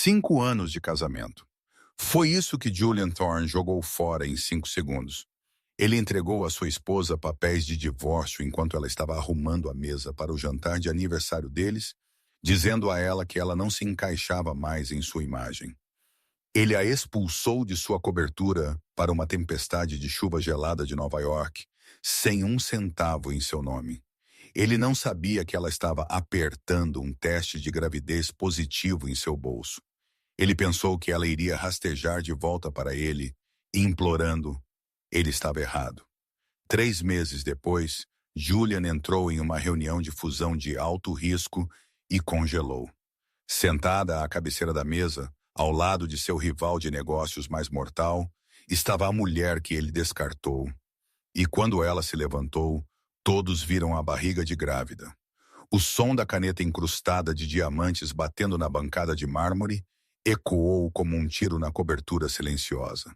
5 anos de casamento. Foi isso que Julian Thorne jogou fora em 5 segundos. Ele entregou à sua esposa papéis de divórcio enquanto ela estava arrumando a mesa para o jantar de aniversário deles, dizendo a ela que ela não se encaixava mais em sua imagem. Ele a expulsou de sua cobertura para uma tempestade de chuva gelada de Nova York, sem um centavo em seu nome. Ele não sabia que ela estava apertando um teste de gravidez positivo em seu bolso. Ele pensou que ela iria rastejar de volta para ele, implorando. Ele estava errado. 3 meses depois, Julian entrou em uma reunião de fusão de alto risco e congelou. Sentada à cabeceira da mesa, ao lado de seu rival de negócios mais mortal, estava a mulher que ele descartou. E quando ela se levantou, todos viram a barriga de grávida. O som da caneta incrustada de diamantes batendo na bancada de mármore ecoou como um tiro na cobertura silenciosa.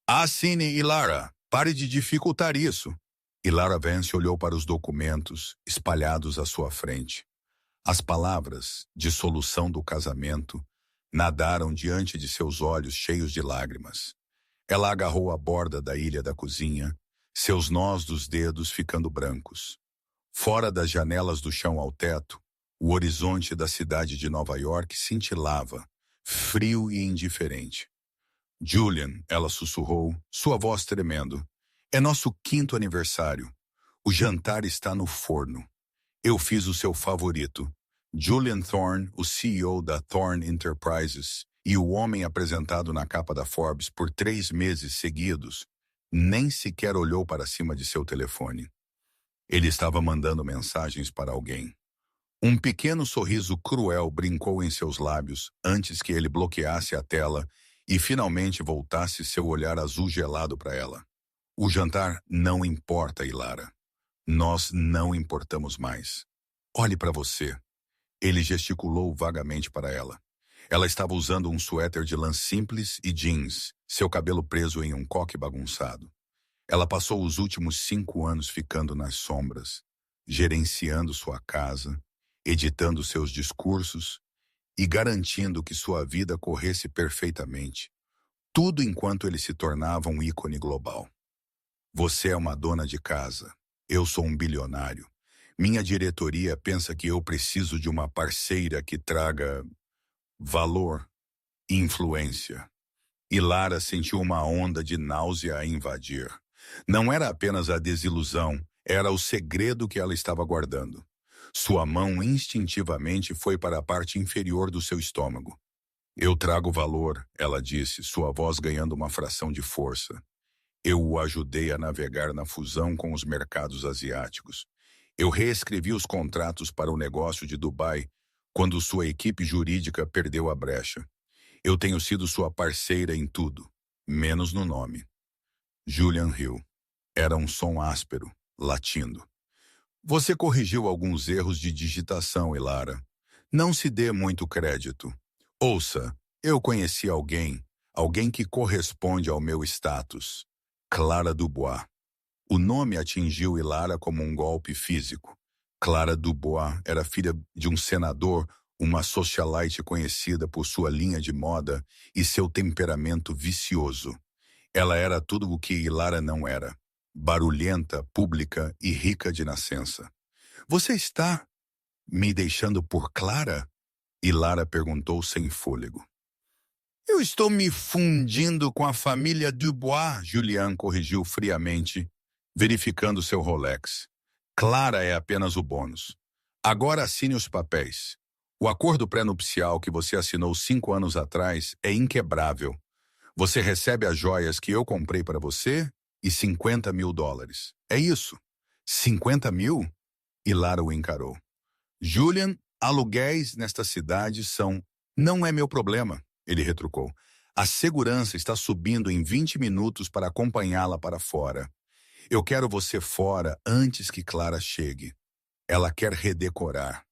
Assine, Ilara. Pare de dificultar isso. Ilara Vance olhou para os documentos espalhados à sua frente. As palavras, dissolução do casamento, nadaram diante de seus olhos cheios de lágrimas. Ela agarrou a borda da ilha da cozinha, seus nós dos dedos ficando brancos. Fora das janelas do chão ao teto, o horizonte da cidade de Nova York cintilava, frio e indiferente. Julian, ela sussurrou, sua voz tremendo. É nosso 5º aniversário. O jantar está no forno. Eu fiz o seu favorito. Julian Thorne, o CEO da Thorne Enterprises e o homem apresentado na capa da Forbes por 3 meses seguidos, nem sequer olhou para cima de seu telefone. Ele estava mandando mensagens para alguém. Um pequeno sorriso cruel brincou em seus lábios antes que ele bloqueasse a tela e finalmente voltasse seu olhar azul gelado para ela. O jantar não importa, Ilara. Nós não importamos mais. Olhe para você. Ele gesticulou vagamente para ela. Ela estava usando um suéter de lã simples e jeans, seu cabelo preso em um coque bagunçado. Ela passou os últimos 5 anos ficando nas sombras, gerenciando sua casa, editando seus discursos e garantindo que sua vida corresse perfeitamente. Tudo enquanto ele se tornava um ícone global. Você é uma dona de casa. Eu sou um bilionário. Minha diretoria pensa que eu preciso de uma parceira que traga valor e influência. E Lara sentiu uma onda de náusea a invadir. Não era apenas a desilusão, era o segredo que ela estava guardando. Sua mão instintivamente foi para a parte inferior do seu estômago. Eu trago valor, ela disse, sua voz ganhando uma fração de força. Eu o ajudei a navegar na fusão com os mercados asiáticos. Eu reescrevi os contratos para o negócio de Dubai quando sua equipe jurídica perdeu a brecha. Eu tenho sido sua parceira em tudo, menos no nome. Julian riu. Era um som áspero, latindo. Você corrigiu alguns erros de digitação, Ilara. Não se dê muito crédito. Ouça, eu conheci alguém que corresponde ao meu status. Clara Dubois. O nome atingiu Ilara como um golpe físico. Clara Dubois era filha de um senador, uma socialite conhecida por sua linha de moda e seu temperamento vicioso. Ela era tudo o que Ilara não era. Barulhenta, pública e rica de nascença. Você está me deixando por Clara? Ilara perguntou sem fôlego. Eu estou me fundindo com a família Dubois, Julian corrigiu friamente, verificando seu Rolex. Clara é apenas o bônus. Agora assine os papéis. O acordo pré-nupcial que você assinou 5 anos atrás é inquebrável. Você recebe as joias que eu comprei para você e $50 mil. É isso. 50 mil? Ilara o encarou. Julian, aluguéis nesta cidade são... Não é meu problema, ele retrucou. A segurança está subindo em 20 minutos para acompanhá-la para fora. Eu quero você fora antes que Clara chegue. Ela quer redecorar.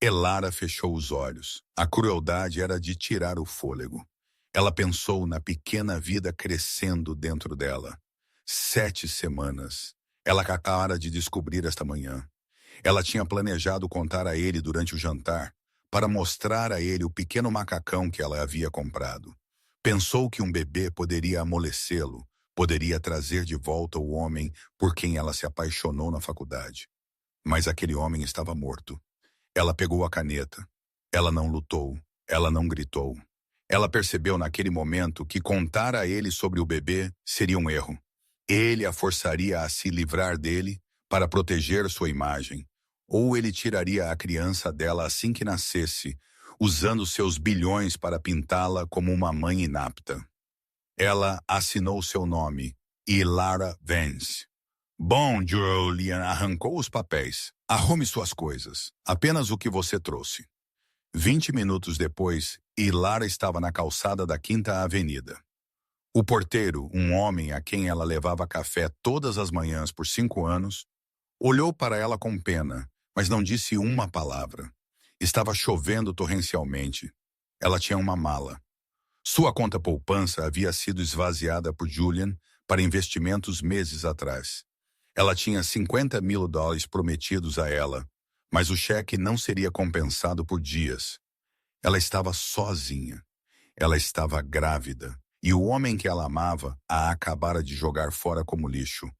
Ilara fechou os olhos. A crueldade era de tirar o fôlego. Ela pensou na pequena vida crescendo dentro dela. 7 semanas. Ela acabara de descobrir esta manhã. Ela tinha planejado contar a ele durante o jantar, para mostrar a ele o pequeno macacão que ela havia comprado. Pensou que um bebê poderia amolecê-lo, poderia trazer de volta o homem por quem ela se apaixonou na faculdade. Mas aquele homem estava morto. Ela pegou a caneta. Ela não lutou. Ela não gritou. Ela percebeu naquele momento que contar a ele sobre o bebê seria um erro. Ele a forçaria a se livrar dele para proteger sua imagem, ou ele tiraria a criança dela assim que nascesse, usando seus bilhões para pintá-la como uma mãe inapta. Ela assinou seu nome, Ilara Vance. Bom, Julian arrancou os papéis. Arrume suas coisas. Apenas o que você trouxe. 20 minutos depois, Ilara estava na calçada da Quinta Avenida. O porteiro, um homem a quem ela levava café todas as manhãs por 5 anos, olhou para ela com pena, mas não disse uma palavra. Estava chovendo torrencialmente. Ela tinha uma mala. Sua conta poupança havia sido esvaziada por Julian para investimentos meses atrás. Ela tinha $50.000 prometidos a ela, mas o cheque não seria compensado por dias. Ela estava sozinha. Ela estava grávida, e o homem que ela amava a acabara de jogar fora como lixo.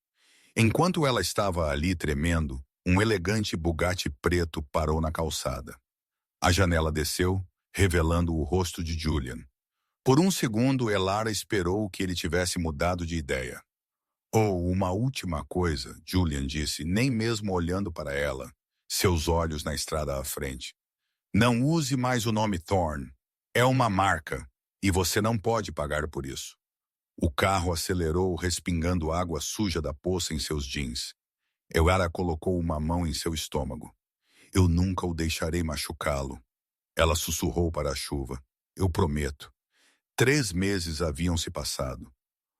Enquanto ela estava ali tremendo, um elegante Bugatti preto parou na calçada. A janela desceu, revelando o rosto de Julian. Por um segundo, Elara esperou que ele tivesse mudado de ideia. Oh, uma última coisa, Julian disse, nem mesmo olhando para ela, seus olhos na estrada à frente. Não use mais o nome Thorne. É uma marca, e você não pode pagar por isso. O carro acelerou, respingando água suja da poça em seus jeans. Elara colocou uma mão em seu estômago. Eu nunca o deixarei machucá-lo. Ela sussurrou para a chuva. Eu prometo. 3 meses haviam se passado.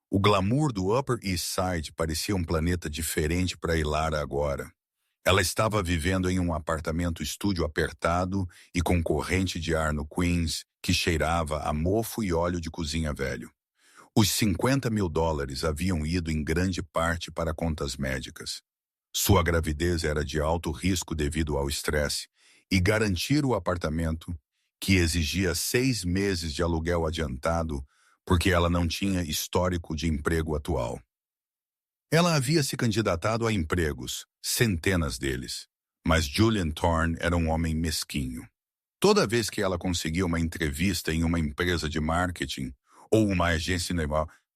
O glamour do Upper East Side parecia um planeta diferente para Ilara agora. Ela estava vivendo em um apartamento-estúdio apertado e com corrente de ar no Queens que cheirava a mofo e óleo de cozinha velho. Os $50.000 haviam ido em grande parte para contas médicas. Sua gravidez era de alto risco devido ao estresse e garantir o apartamento, que exigia 6 meses de aluguel adiantado, porque ela não tinha histórico de emprego atual. Ela havia se candidatado a empregos, centenas deles, mas Julian Thorne era um homem mesquinho. Toda vez que ela conseguia uma entrevista em uma empresa de marketing ou uma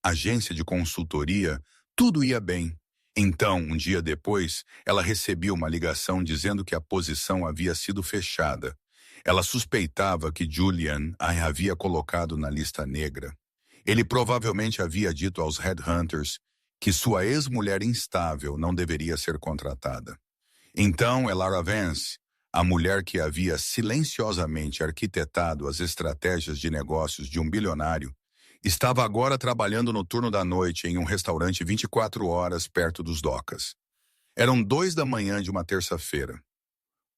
agência de consultoria, tudo ia bem. Então, um dia depois, ela recebia uma ligação dizendo que a posição havia sido fechada. Ela suspeitava que Julian a havia colocado na lista negra. Ele provavelmente havia dito aos headhunters que sua ex-mulher instável não deveria ser contratada. Então, Elara Vance, a mulher que havia silenciosamente arquitetado as estratégias de negócios de um bilionário, estava agora trabalhando no turno da noite em um restaurante 24 horas perto dos docas. Eram 2 da manhã de uma terça-feira.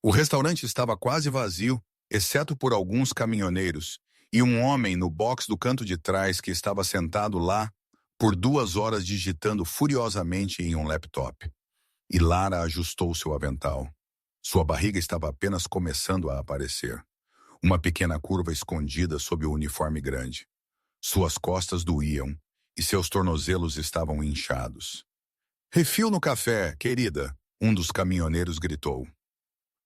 O restaurante estava quase vazio, exceto por alguns caminhoneiros, e um homem no box do canto de trás que estava sentado lá por 2 horas digitando furiosamente em um laptop. E Lara ajustou seu avental. Sua barriga estava apenas começando a aparecer. Uma pequena curva escondida sob o uniforme grande. Suas costas doíam e seus tornozelos estavam inchados. Refil no café, querida, um dos caminhoneiros gritou.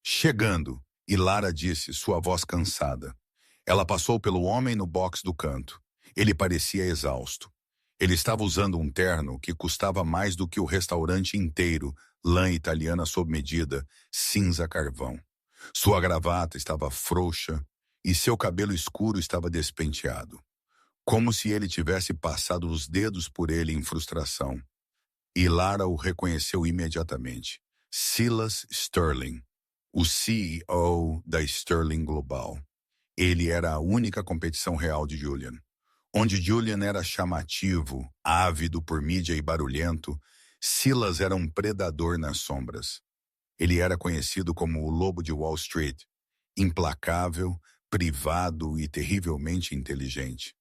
Chegando, e Lara disse, sua voz cansada. Ela passou pelo homem no box do canto. Ele parecia exausto. Ele estava usando um terno que custava mais do que o restaurante inteiro, lã italiana sob medida, cinza carvão. Sua gravata estava frouxa e seu cabelo escuro estava despenteado. Como se ele tivesse passado os dedos por ele em frustração. E Lara o reconheceu imediatamente. Silas Sterling, o CEO da Sterling Global. Ele era a única competição real de Julian. Onde Julian era chamativo, ávido por mídia e barulhento, Silas era um predador nas sombras. Ele era conhecido como o Lobo de Wall Street, implacável, privado e terrivelmente inteligente.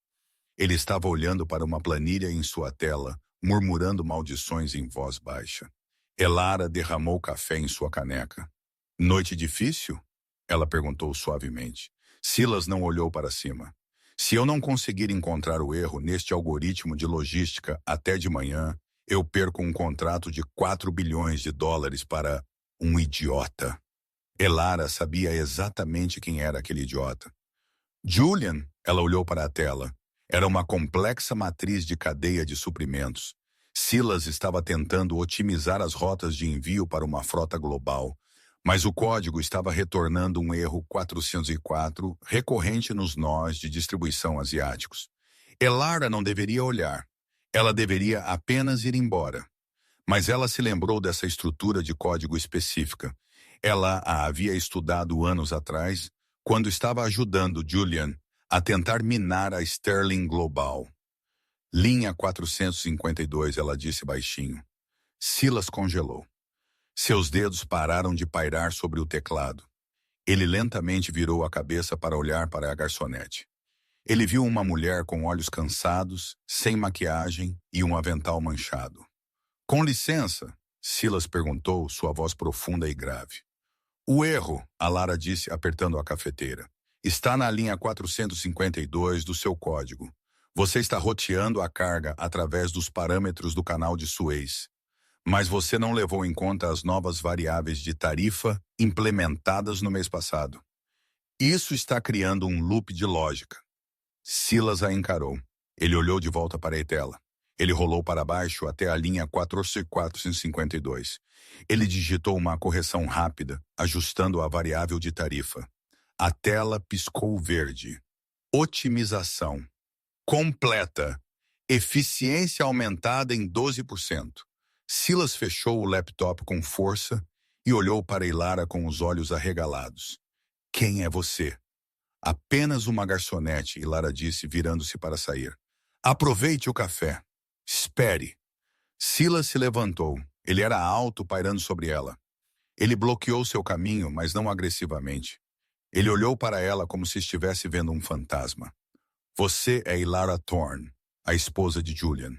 Ele estava olhando para uma planilha em sua tela, murmurando maldições em voz baixa. Elara derramou café em sua caneca. Noite difícil? Ela perguntou suavemente. Silas não olhou para cima. Se eu não conseguir encontrar o erro neste algoritmo de logística até de manhã, eu perco um contrato de 4 bilhões de dólares para um idiota. Elara sabia exatamente quem era aquele idiota. Julian, ela olhou para a tela. Era uma complexa matriz de cadeia de suprimentos. Silas estava tentando otimizar as rotas de envio para uma frota global, mas o código estava retornando um erro 404 recorrente nos nós de distribuição asiáticos. Elara não deveria olhar. Ela deveria apenas ir embora. Mas ela se lembrou dessa estrutura de código específica. Ela a havia estudado anos atrás, quando estava ajudando Julian a tentar minar a Sterling Global. Linha 452, ela disse baixinho. Silas congelou. Seus dedos pararam de pairar sobre o teclado. Ele lentamente virou a cabeça para olhar para a garçonete. Ele viu uma mulher com olhos cansados, sem maquiagem e um avental manchado. Com licença, Silas perguntou, sua voz profunda e grave. O erro, a Lara disse apertando a cafeteira, está na linha 452 do seu código. Você está roteando a carga através dos parâmetros do canal de Suez. Mas você não levou em conta as novas variáveis de tarifa implementadas no mês passado. Isso está criando um loop de lógica. Silas a encarou. Ele olhou de volta para a tela. Ele rolou para baixo até a linha 452. Ele digitou uma correção rápida, ajustando a variável de tarifa. A tela piscou verde. Otimização. Completa. Eficiência aumentada em 12%. Silas fechou o laptop com força e olhou para Elara com os olhos arregalados. Quem é você? Apenas uma garçonete, Elara disse, virando-se para sair. Aproveite o café. Espere. Silas se levantou. Ele era alto, pairando sobre ela. Ele bloqueou seu caminho, mas não agressivamente. Ele olhou para ela como se estivesse vendo um fantasma. Você é Elara Thorne, a esposa de Julian.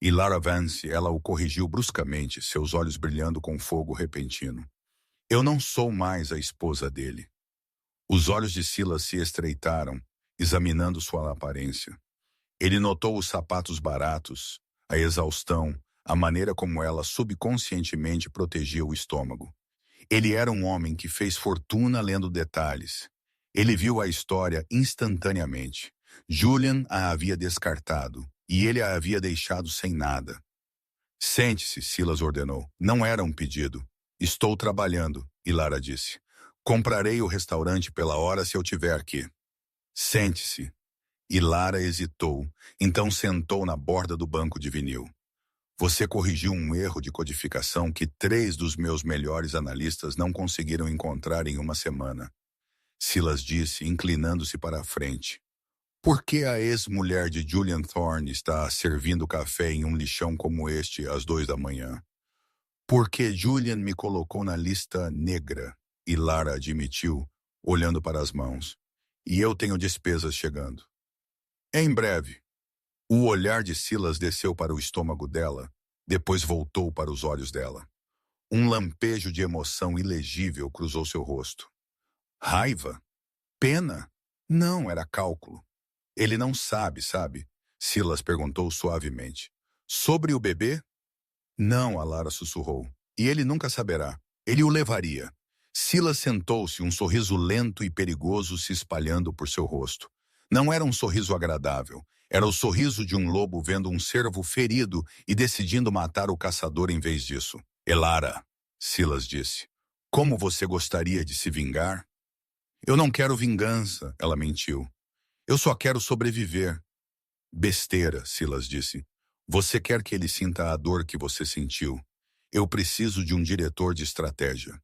Elara Vance, ela o corrigiu bruscamente, seus olhos brilhando com fogo repentino. Eu não sou mais a esposa dele. Os olhos de Silas se estreitaram, examinando sua aparência. Ele notou os sapatos baratos, a exaustão, a maneira como ela subconscientemente protegia o estômago. Ele era um homem que fez fortuna lendo detalhes. Ele viu a história instantaneamente. Julian a havia descartado, e ele a havia deixado sem nada. Sente-se, Silas ordenou. Não era um pedido. Estou trabalhando, Elara disse. Comprarei o restaurante pela hora se eu tiver que. Sente-se. Elara hesitou, então sentou na borda do banco de vinil. Você corrigiu um erro de codificação que 3 dos meus melhores analistas não conseguiram encontrar em uma semana. Silas disse, inclinando-se para a frente. Por que a ex-mulher de Julian Thorne está servindo café em um lixão como este às 2 da manhã? Porque Julian me colocou na lista negra, Elara admitiu, olhando para as mãos. E eu tenho despesas chegando. Em breve. O olhar de Silas desceu para o estômago dela, depois voltou para os olhos dela. Um lampejo de emoção ilegível cruzou seu rosto. Raiva? Pena? Não, era cálculo. Ele não sabe, sabe? Silas perguntou suavemente. Sobre o bebê? Não, a Lara sussurrou. E ele nunca saberá. Ele o levaria. Silas sentou-se, um sorriso lento e perigoso se espalhando por seu rosto. Não era um sorriso agradável. Era o sorriso de um lobo vendo um cervo ferido e decidindo matar o caçador em vez disso. Elara, Silas disse. Como você gostaria de se vingar? Eu não quero vingança, ela mentiu. Eu só quero sobreviver. Besteira, Silas disse. Você quer que ele sinta a dor que você sentiu. Eu preciso de um diretor de estratégia.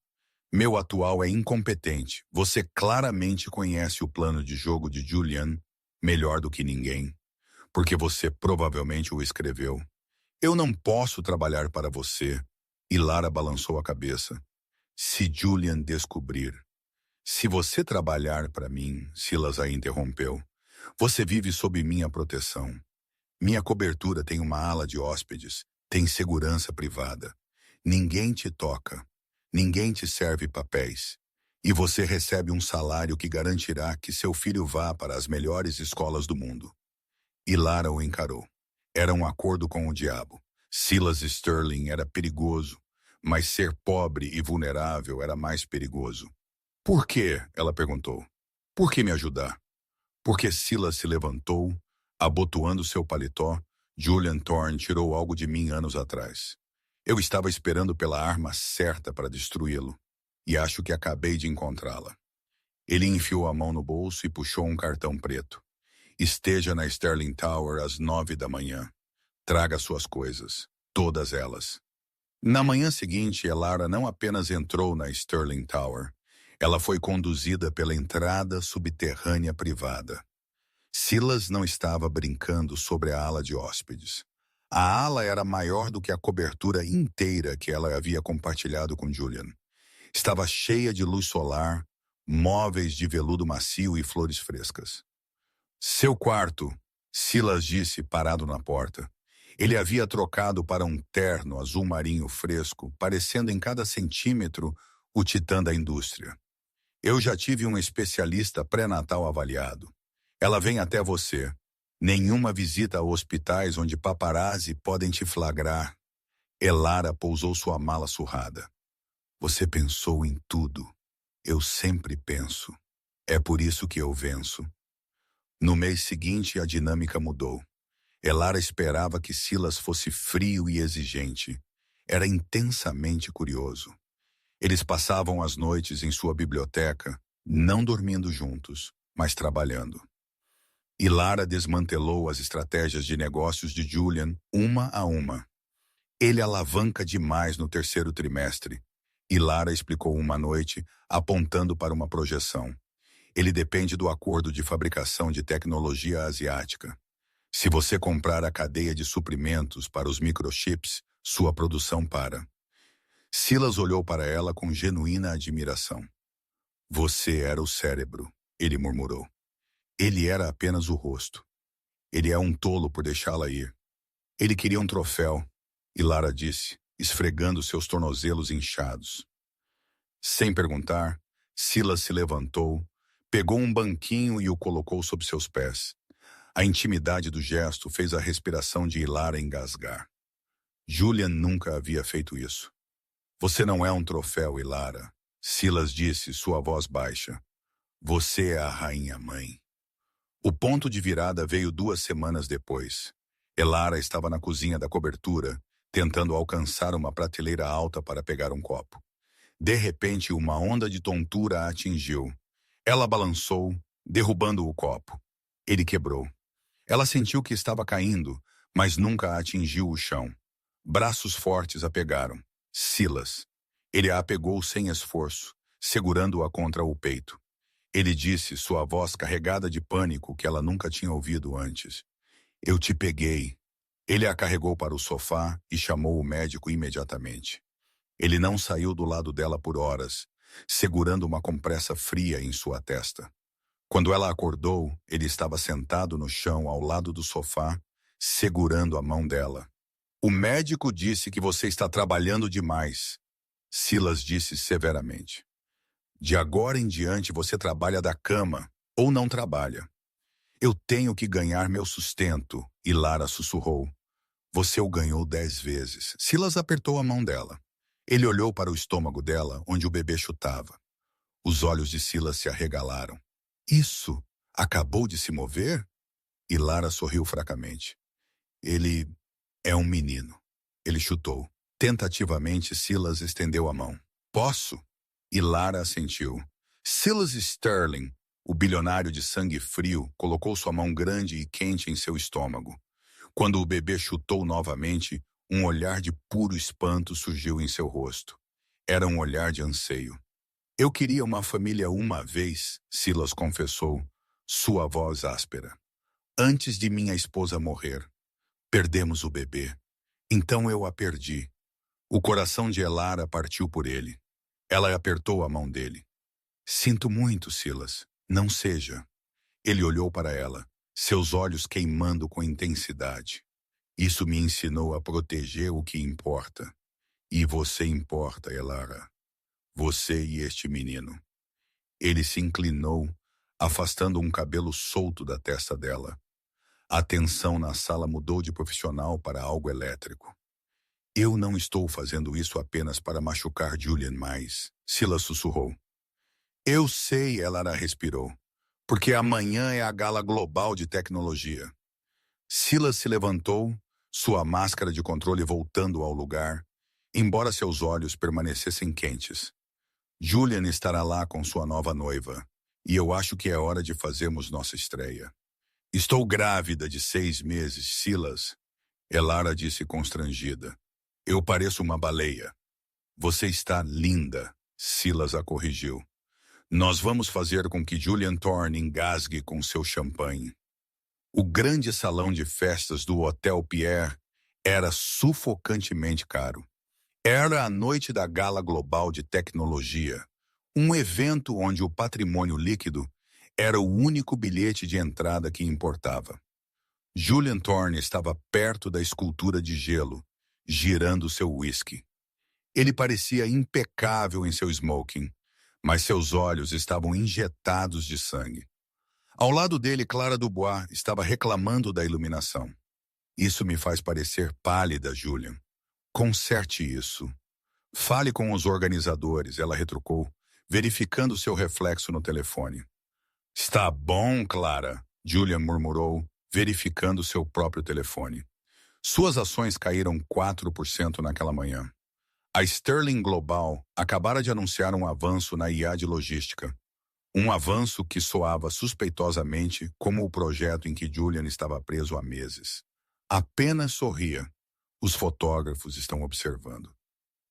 Meu atual é incompetente. Você claramente conhece o plano de jogo de Julian melhor do que ninguém, porque você provavelmente o escreveu. Eu não posso trabalhar para você. E Lara balançou a cabeça. Se Julian descobrir. Se você trabalhar para mim, Silas a interrompeu. Você vive sob minha proteção. Minha cobertura tem uma ala de hóspedes, tem segurança privada. Ninguém te toca. Ninguém te serve papéis. E você recebe um salário que garantirá que seu filho vá para as melhores escolas do mundo. E Lara o encarou. Era um acordo com o diabo. Silas Sterling era perigoso, mas ser pobre e vulnerável era mais perigoso. Por quê? Ela perguntou. Por que me ajudar? Porque Silas se levantou, abotoando seu paletó. Julian Thorne tirou algo de mim anos atrás. Eu estava esperando pela arma certa para destruí-lo, e acho que acabei de encontrá-la. Ele enfiou a mão no bolso e puxou um cartão preto. Esteja na Sterling Tower às 9 da manhã. Traga suas coisas, todas elas. Na manhã seguinte, Elara não apenas entrou na Sterling Tower, ela foi conduzida pela entrada subterrânea privada. Silas não estava brincando sobre a ala de hóspedes. A ala era maior do que a cobertura inteira que ela havia compartilhado com Julian. Estava cheia de luz solar, móveis de veludo macio e flores frescas. Seu quarto, Silas disse parado na porta. Ele havia trocado para um terno azul marinho fresco, parecendo em cada centímetro o titã da indústria. Eu já tive um especialista pré-natal avaliado. Ela vem até você. Nenhuma visita a hospitais onde paparazzi podem te flagrar. Elara pousou sua mala surrada. Você pensou em tudo. Eu sempre penso. É por isso que eu venço. No mês seguinte, a dinâmica mudou. Elara esperava que Silas fosse frio e exigente. Era intensamente curioso. Eles passavam as noites em sua biblioteca, não dormindo juntos, mas trabalhando. E Lara desmantelou as estratégias de negócios de Julian uma a uma. Ele alavanca demais no terceiro trimestre. E Lara explicou uma noite, apontando para uma projeção. Ele depende do acordo de fabricação de tecnologia asiática. Se você comprar a cadeia de suprimentos para os microchips, sua produção para. Silas olhou para ela com genuína admiração. Você era o cérebro, ele murmurou. Ele era apenas o rosto. Ele é um tolo por deixá-la ir. Ele queria um troféu, e Lara disse, esfregando seus tornozelos inchados. Sem perguntar, Silas se levantou, pegou um banquinho e o colocou sob seus pés. A intimidade do gesto fez a respiração de Lara engasgar. Julian nunca havia feito isso. Você não é um troféu, Elara, Silas disse, sua voz baixa. Você é a rainha-mãe. O ponto de virada veio 2 semanas depois. Elara estava na cozinha da cobertura, tentando alcançar uma prateleira alta para pegar um copo. De repente, uma onda de tontura a atingiu. Ela balançou, derrubando o copo. Ele quebrou. Ela sentiu que estava caindo, mas nunca atingiu o chão. Braços fortes a pegaram. Silas. Ele a pegou sem esforço, segurando-a contra o peito. Ele disse, sua voz carregada de pânico que ela nunca tinha ouvido antes. Eu te peguei. Ele a carregou para o sofá e chamou o médico imediatamente. Ele não saiu do lado dela por horas, segurando uma compressa fria em sua testa. Quando ela acordou, ele estava sentado no chão ao lado do sofá, segurando a mão dela. O médico disse que você está trabalhando demais, Silas disse severamente. De agora em diante você trabalha da cama, ou não trabalha. Eu tenho que ganhar meu sustento, e Lara sussurrou. Você o ganhou 10 vezes. Silas apertou a mão dela. Ele olhou para o estômago dela, onde o bebê chutava. Os olhos de Silas se arregalaram. Isso acabou de se mover? E Lara sorriu fracamente. Ele é um menino. Ele chutou. Tentativamente, Silas estendeu a mão. Posso? E Lara assentiu. Silas Sterling, o bilionário de sangue frio, colocou sua mão grande e quente em seu estômago. Quando o bebê chutou novamente, um olhar de puro espanto surgiu em seu rosto. Era um olhar de anseio. Eu queria uma família uma vez, Silas confessou, sua voz áspera. Antes de minha esposa morrer. Perdemos o bebê. Então eu a perdi. O coração de Elara partiu por ele. Ela apertou a mão dele. Sinto muito, Silas. Não seja. Ele olhou para ela, seus olhos queimando com intensidade. Isso me ensinou a proteger o que importa. E você importa, Elara. Você e este menino. Ele se inclinou, afastando um cabelo solto da testa dela. A tensão na sala mudou de profissional para algo elétrico. Eu não estou fazendo isso apenas para machucar Julian mais, Silas sussurrou. Eu sei, Elara respirou, porque amanhã é a gala global de tecnologia. Silas se levantou, sua máscara de controle voltando ao lugar, embora seus olhos permanecessem quentes. Julian estará lá com sua nova noiva, e eu acho que é hora de fazermos nossa estreia. Estou grávida de 6 meses, Silas, Elara disse constrangida. Eu pareço uma baleia. Você está linda, Silas a corrigiu. Nós vamos fazer com que Julian Thorne engasgue com seu champanhe. O grande salão de festas do Hotel Pierre era sufocantemente caro. Era a noite da Gala Global de Tecnologia, um evento onde o patrimônio líquido era o único bilhete de entrada que importava. Julian Thorne estava perto da escultura de gelo, girando seu whisky. Ele parecia impecável em seu smoking, mas seus olhos estavam injetados de sangue. Ao lado dele, Clara Dubois estava reclamando da iluminação. Isso me faz parecer pálida, Julian. Conserte isso. Fale com os organizadores, ela retrucou, verificando seu reflexo no telefone. Está bom, Clara, Julian murmurou, verificando seu próprio telefone. Suas ações caíram 4% naquela manhã. A Sterling Global acabara de anunciar um avanço na IA de logística. Um avanço que soava suspeitosamente como o projeto em que Julian estava preso há meses. Apenas sorria. Os fotógrafos estão observando.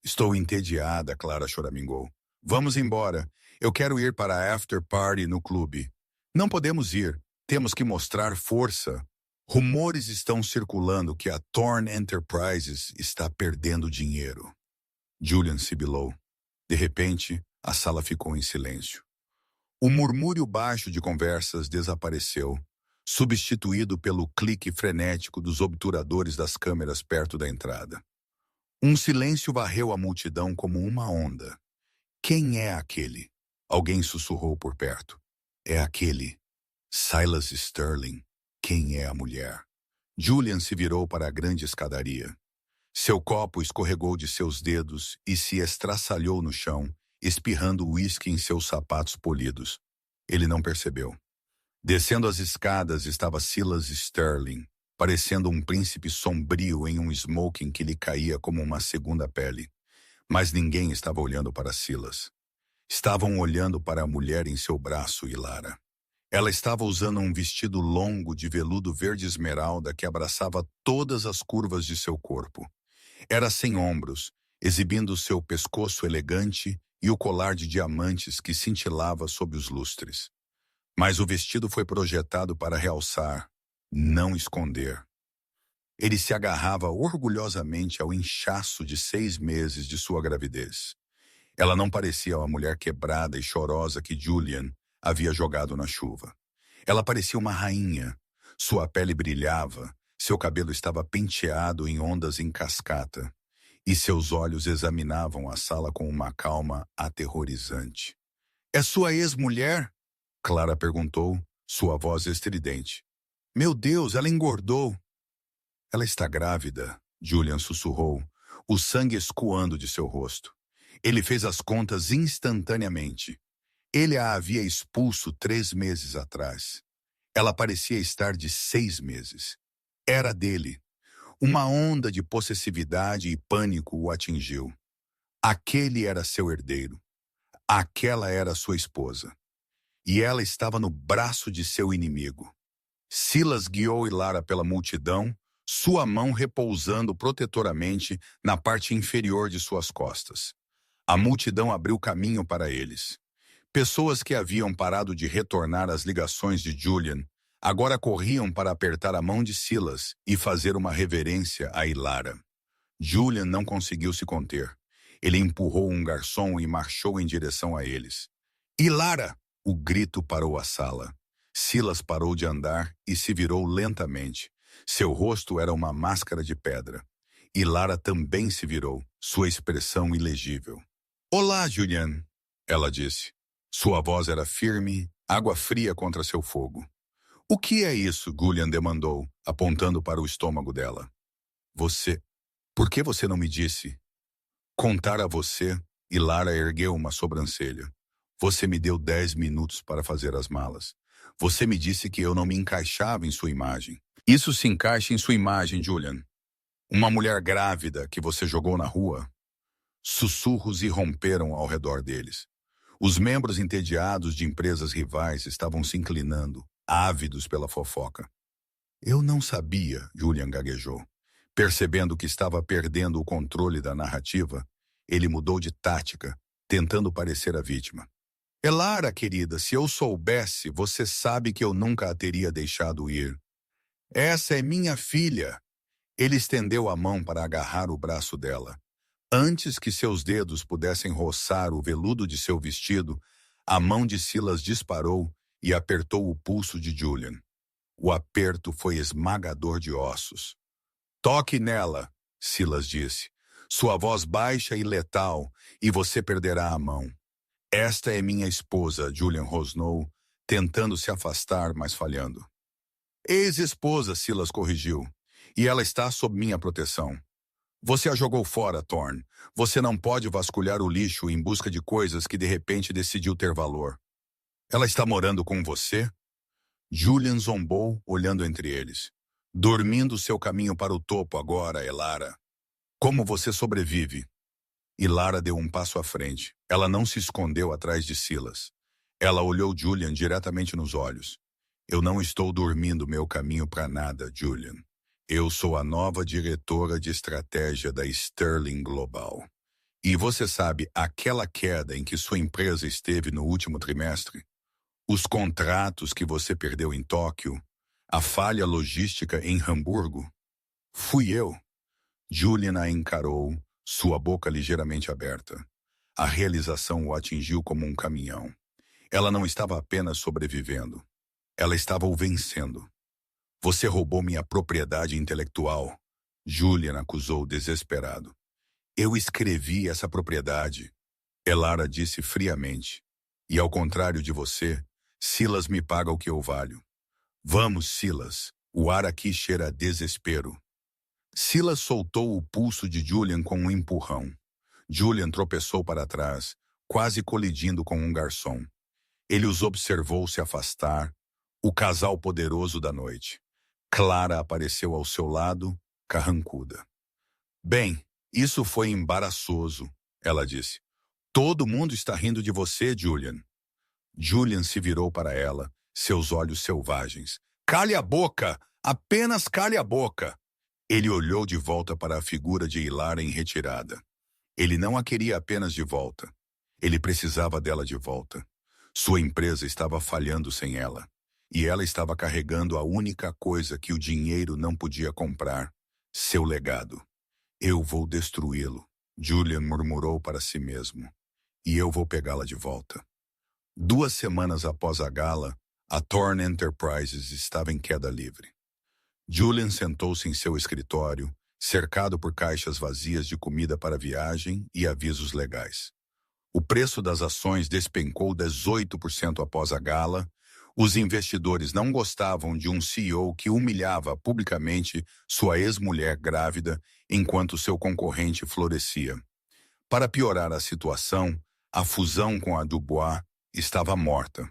Estou entediada, Clara choramingou. Vamos embora. Eu quero ir para a after party no clube. Não podemos ir. Temos que mostrar força. Rumores estão circulando que a Thorne Enterprises está perdendo dinheiro. Julian sibilou. De repente, a sala ficou em silêncio. O murmúrio baixo de conversas desapareceu, substituído pelo clique frenético dos obturadores das câmeras perto da entrada. Um silêncio varreu a multidão como uma onda. Quem é aquele? Alguém sussurrou por perto. É aquele. Silas Sterling. Quem é a mulher? Julian se virou para a grande escadaria. Seu copo escorregou de seus dedos e se estraçalhou no chão, espirrando uísque em seus sapatos polidos. Ele não percebeu. Descendo as escadas estava Silas Sterling, parecendo um príncipe sombrio em um smoking que lhe caía como uma segunda pele. Mas ninguém estava olhando para Silas. Estavam olhando para a mulher em seu braço, Ilara. Ela estava usando um vestido longo de veludo verde esmeralda que abraçava todas as curvas de seu corpo. Era sem ombros, exibindo seu pescoço elegante e o colar de diamantes que cintilava sob os lustres. Mas o vestido foi projetado para realçar, não esconder. Ele se agarrava orgulhosamente ao inchaço de 6 meses de sua gravidez. Ela não parecia uma mulher quebrada e chorosa que Julian havia jogado na chuva. Ela parecia uma rainha. Sua pele brilhava, seu cabelo estava penteado em ondas em cascata, e seus olhos examinavam a sala com uma calma aterrorizante. É sua ex-mulher? Clara perguntou, sua voz estridente. Meu Deus, ela engordou. Ela está grávida, Julian sussurrou, o sangue escoando de seu rosto. Ele fez as contas instantaneamente. Ele a havia expulso 3 meses atrás. Ela parecia estar de 6 meses. Era dele. Uma onda de possessividade e pânico o atingiu. Aquele era seu herdeiro. Aquela era sua esposa. E ela estava no braço de seu inimigo. Silas guiou Ilara pela multidão, sua mão repousando protetoramente na parte inferior de suas costas. A multidão abriu caminho para eles. Pessoas que haviam parado de retornar às ligações de Julian agora corriam para apertar a mão de Silas e fazer uma reverência a Ilara. Julian não conseguiu se conter. Ele empurrou um garçom e marchou em direção a eles. Ilara! O grito parou a sala. Silas parou de andar e se virou lentamente. Seu rosto era uma máscara de pedra. Ilara também se virou, sua expressão ilegível. Olá, Julian, ela disse. Sua voz era firme, água fria contra seu fogo. O que é isso? Julian demandou, apontando para o estômago dela. Você. Por que você não me disse? Contar a você, e Lara ergueu uma sobrancelha. Você me deu 10 minutos para fazer as malas. Você me disse que eu não me encaixava em sua imagem. Isso se encaixa em sua imagem, Julian. Uma mulher grávida que você jogou na rua. Sussurros irromperam ao redor deles. Os membros entediados de empresas rivais estavam se inclinando, ávidos pela fofoca. Eu não sabia, Julian gaguejou. Percebendo que estava perdendo o controle da narrativa, ele mudou de tática, tentando parecer a vítima. Elara, querida, se eu soubesse, você sabe que eu nunca a teria deixado ir. Essa é minha filha. Ele estendeu a mão para agarrar o braço dela. Antes que seus dedos pudessem roçar o veludo de seu vestido, a mão de Silas disparou e apertou o pulso de Julian. O aperto foi esmagador de ossos. Toque nela, Silas disse. Sua voz baixa e letal, e você perderá a mão. Esta é minha esposa, Julian rosnou, tentando se afastar, mas falhando. Ex-esposa, Silas corrigiu, e ela está sob minha proteção. Você a jogou fora, Thorne. Você não pode vasculhar o lixo em busca de coisas que de repente decidiu ter valor. Ela está morando com você? Julian zombou, olhando entre eles. Dormindo seu caminho para o topo agora, Elara. Como você sobrevive? Elara deu um passo à frente. Ela não se escondeu atrás de Silas. Ela olhou Julian diretamente nos olhos. Eu não estou dormindo meu caminho para nada, Julian. Eu sou a nova diretora de estratégia da Sterling Global. E você sabe aquela queda em que sua empresa esteve no último trimestre? Os contratos que você perdeu em Tóquio? A falha logística em Hamburgo? Fui eu. Julian a encarou, sua boca ligeiramente aberta. A realização o atingiu como um caminhão. Ela não estava apenas sobrevivendo. Ela estava o vencendo. Você roubou minha propriedade intelectual. Julian acusou desesperado. Eu escrevi essa propriedade. Elara disse friamente. E ao contrário de você, Silas me paga o que eu valho. Vamos, Silas. O ar aqui cheira a desespero. Silas soltou o pulso de Julian com um empurrão. Julian tropeçou para trás, quase colidindo com um garçom. Ele os observou se afastar, o casal poderoso da noite. Clara apareceu ao seu lado, carrancuda. Bem, isso foi embaraçoso, ela disse. Todo mundo está rindo de você, Julian. Julian se virou para ela, seus olhos selvagens. Cale a boca! Apenas cale a boca! Ele olhou de volta para a figura de Elara em retirada. Ele não a queria apenas de volta. Ele precisava dela de volta. Sua empresa estava falhando sem ela. E ela estava carregando a única coisa que o dinheiro não podia comprar, seu legado. Eu vou destruí-lo, Julian murmurou para si mesmo. E eu vou pegá-la de volta. 2 semanas após a gala, a Thorne Enterprises estava em queda livre. Julian sentou-se em seu escritório, cercado por caixas vazias de comida para viagem e avisos legais. O preço das ações despencou 18% após a gala. Os investidores não gostavam de um CEO que humilhava publicamente sua ex-mulher grávida enquanto seu concorrente florescia. Para piorar a situação, a fusão com a Dubois estava morta.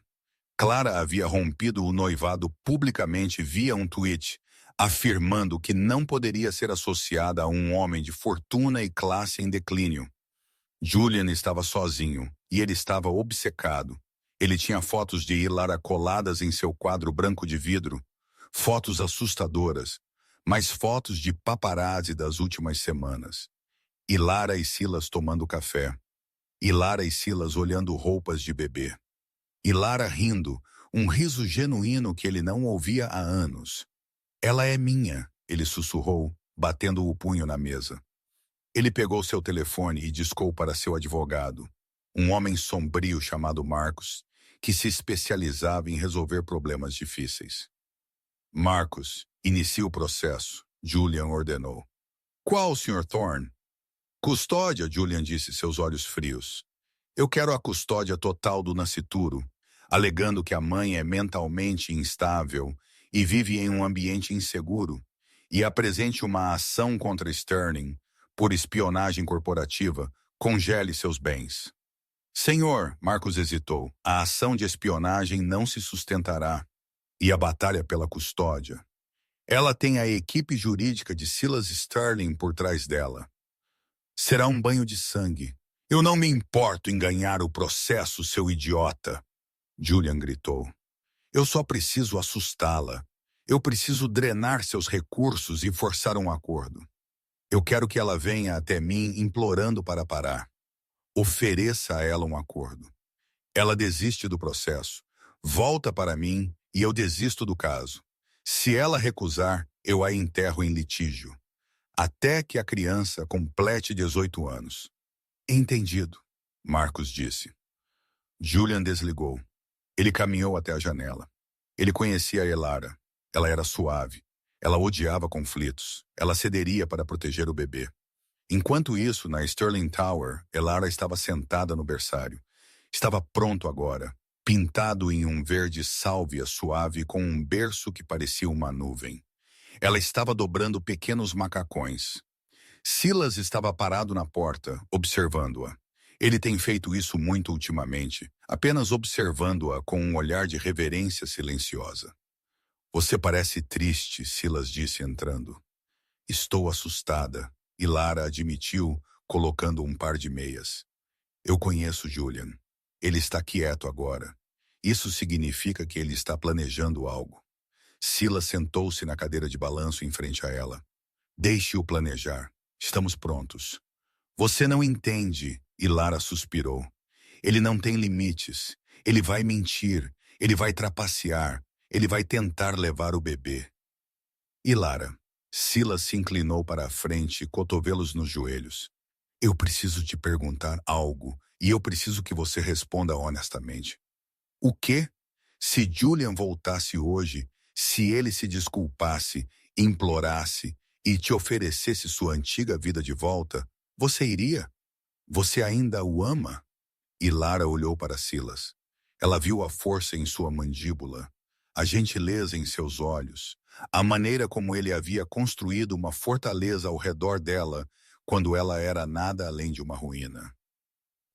Clara havia rompido o noivado publicamente via um tweet, afirmando que não poderia ser associada a um homem de fortuna e classe em declínio. Julian estava sozinho e ele estava obcecado. Ele tinha fotos de Elara coladas em seu quadro branco de vidro, fotos assustadoras, mas fotos de paparazzi das últimas semanas. Elara e Silas tomando café. Elara e Silas olhando roupas de bebê. Elara rindo, um riso genuíno que ele não ouvia há anos. Ela é minha, ele sussurrou, batendo o punho na mesa. Ele pegou seu telefone e discou para seu advogado, um homem sombrio chamado Marcos, que se especializava em resolver problemas difíceis. Marcos, inicie o processo, Julian ordenou. Qual, Sr. Thorne? Custódia, Julian disse, seus olhos frios. Eu quero a custódia total do nascituro, alegando que a mãe é mentalmente instável e vive em um ambiente inseguro, e apresente uma ação contra Sterling por espionagem corporativa, congele seus bens. Senhor, Marcos hesitou, a ação de espionagem não se sustentará, e a batalha pela custódia. Ela tem a equipe jurídica de Silas Sterling por trás dela. Será um banho de sangue. Eu não me importo em ganhar o processo, seu idiota, Julian gritou. Eu só preciso assustá-la. Eu preciso drenar seus recursos e forçar um acordo. Eu quero que ela venha até mim implorando para parar. Ofereça a ela um acordo. Ela desiste do processo. Volta para mim e eu desisto do caso. Se ela recusar, eu a enterro em litígio. Até que a criança complete 18 anos. Entendido, Marcos disse. Julian desligou. Ele caminhou até a janela. Ele conhecia a Elara. Ela era suave. Ela odiava conflitos. Ela cederia para proteger o bebê. Enquanto isso, na Sterling Tower, Elara estava sentada no berçário. Estava pronto agora, pintado em um verde sálvia suave com um berço que parecia uma nuvem. Ela estava dobrando pequenos macacões. Silas estava parado na porta, observando-a. Ele tem feito isso muito ultimamente, apenas observando-a com um olhar de reverência silenciosa. Você parece triste, Silas disse entrando. Estou assustada, e Lara admitiu, colocando um par de meias. Eu conheço Julian. Ele está quieto agora. Isso significa que ele está planejando algo. Silas sentou-se na cadeira de balanço em frente a ela. Deixe-o planejar. Estamos prontos. Você não entende, e Lara suspirou. Ele não tem limites. Ele vai mentir. Ele vai trapacear. Ele vai tentar levar o bebê. E Lara? Silas se inclinou para a frente, cotovelos nos joelhos. Eu preciso te perguntar algo, e eu preciso que você responda honestamente. O quê? Se Julian voltasse hoje, se ele se desculpasse, implorasse e te oferecesse sua antiga vida de volta, você iria? Você ainda o ama? E Lara olhou para Silas. Ela viu a força em sua mandíbula, a gentileza em seus olhos, a maneira como ele havia construído uma fortaleza ao redor dela quando ela era nada além de uma ruína.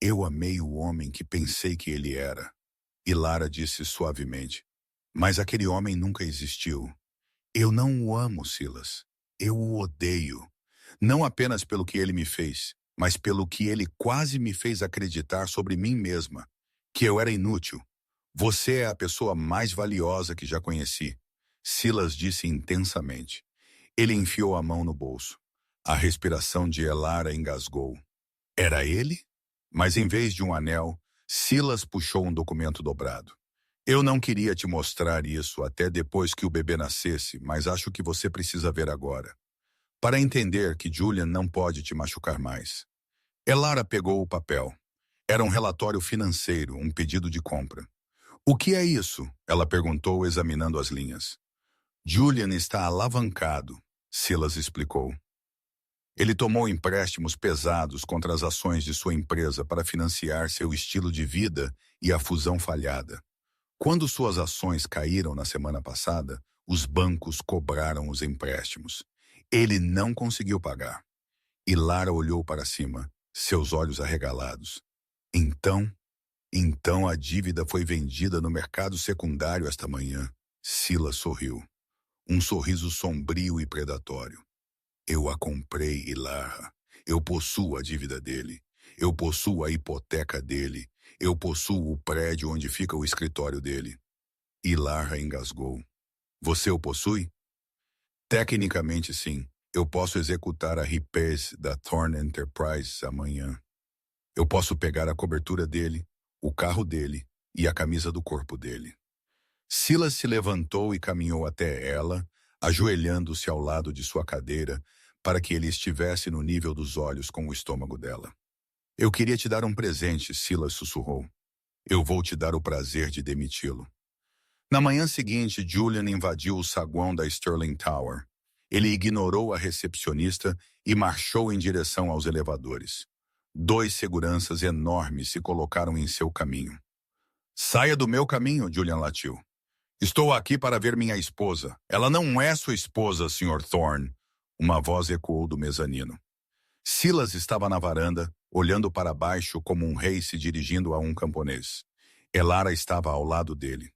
Eu amei o homem que pensei que ele era. E Lara disse suavemente, mas aquele homem nunca existiu. Eu não o amo, Silas. Eu o odeio. Não apenas pelo que ele me fez, mas pelo que ele quase me fez acreditar sobre mim mesma, que eu era inútil. Você é a pessoa mais valiosa que já conheci, Silas disse intensamente. Ele enfiou a mão no bolso. A respiração de Elara engasgou. Era ele? Mas em vez de um anel, Silas puxou um documento dobrado. Eu não queria te mostrar isso até depois que o bebê nascesse, mas acho que você precisa ver agora. Para entender que Julian não pode te machucar mais. Elara pegou o papel. Era um relatório financeiro, um pedido de compra. O que é isso? Ela perguntou, examinando as linhas. Julian está alavancado, Silas explicou. Ele tomou empréstimos pesados contra as ações de sua empresa para financiar seu estilo de vida e a fusão falhada. Quando suas ações caíram na semana passada, os bancos cobraram os empréstimos. Ele não conseguiu pagar. E Lara olhou para cima, seus olhos arregalados. Então a dívida foi vendida no mercado secundário esta manhã. Silas sorriu. Um sorriso sombrio e predatório. Eu a comprei, Ilara. Eu possuo a dívida dele. Eu possuo a hipoteca dele. Eu possuo o prédio onde fica o escritório dele. Ilara engasgou. Você o possui? Tecnicamente, sim. Eu posso executar a repairs da Thorn Enterprises amanhã. Eu posso pegar a cobertura dele, o carro dele e a camisa do corpo dele. Silas se levantou e caminhou até ela, ajoelhando-se ao lado de sua cadeira para que ele estivesse no nível dos olhos com o estômago dela. Eu queria te dar um presente, Silas sussurrou. Eu vou te dar o prazer de demiti-lo. Na manhã seguinte, Julian invadiu o saguão da Sterling Tower. Ele ignorou a recepcionista e marchou em direção aos elevadores. 2 seguranças enormes se colocaram em seu caminho. Saia do meu caminho, Julian latiu. Estou aqui para ver minha esposa. Ela não é sua esposa, Sr. Thorne. Uma voz ecoou do mezanino. Silas estava na varanda, olhando para baixo como um rei se dirigindo a um camponês. Elara estava ao lado dele.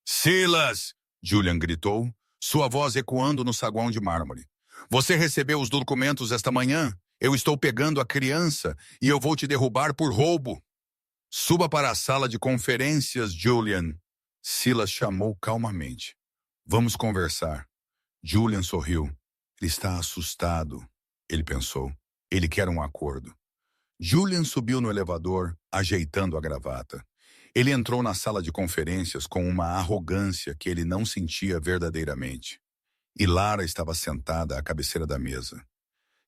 Silas! Julian gritou, sua voz ecoando no saguão de mármore. Você recebeu os documentos esta manhã? Eu estou pegando a criança e eu vou te derrubar por roubo. Suba para a sala de conferências, Julian. Silas chamou calmamente. Vamos conversar. Julian sorriu. Ele está assustado, ele pensou. Ele quer um acordo. Julian subiu no elevador, ajeitando a gravata. Ele entrou na sala de conferências com uma arrogância que ele não sentia verdadeiramente. E Lara estava sentada à cabeceira da mesa.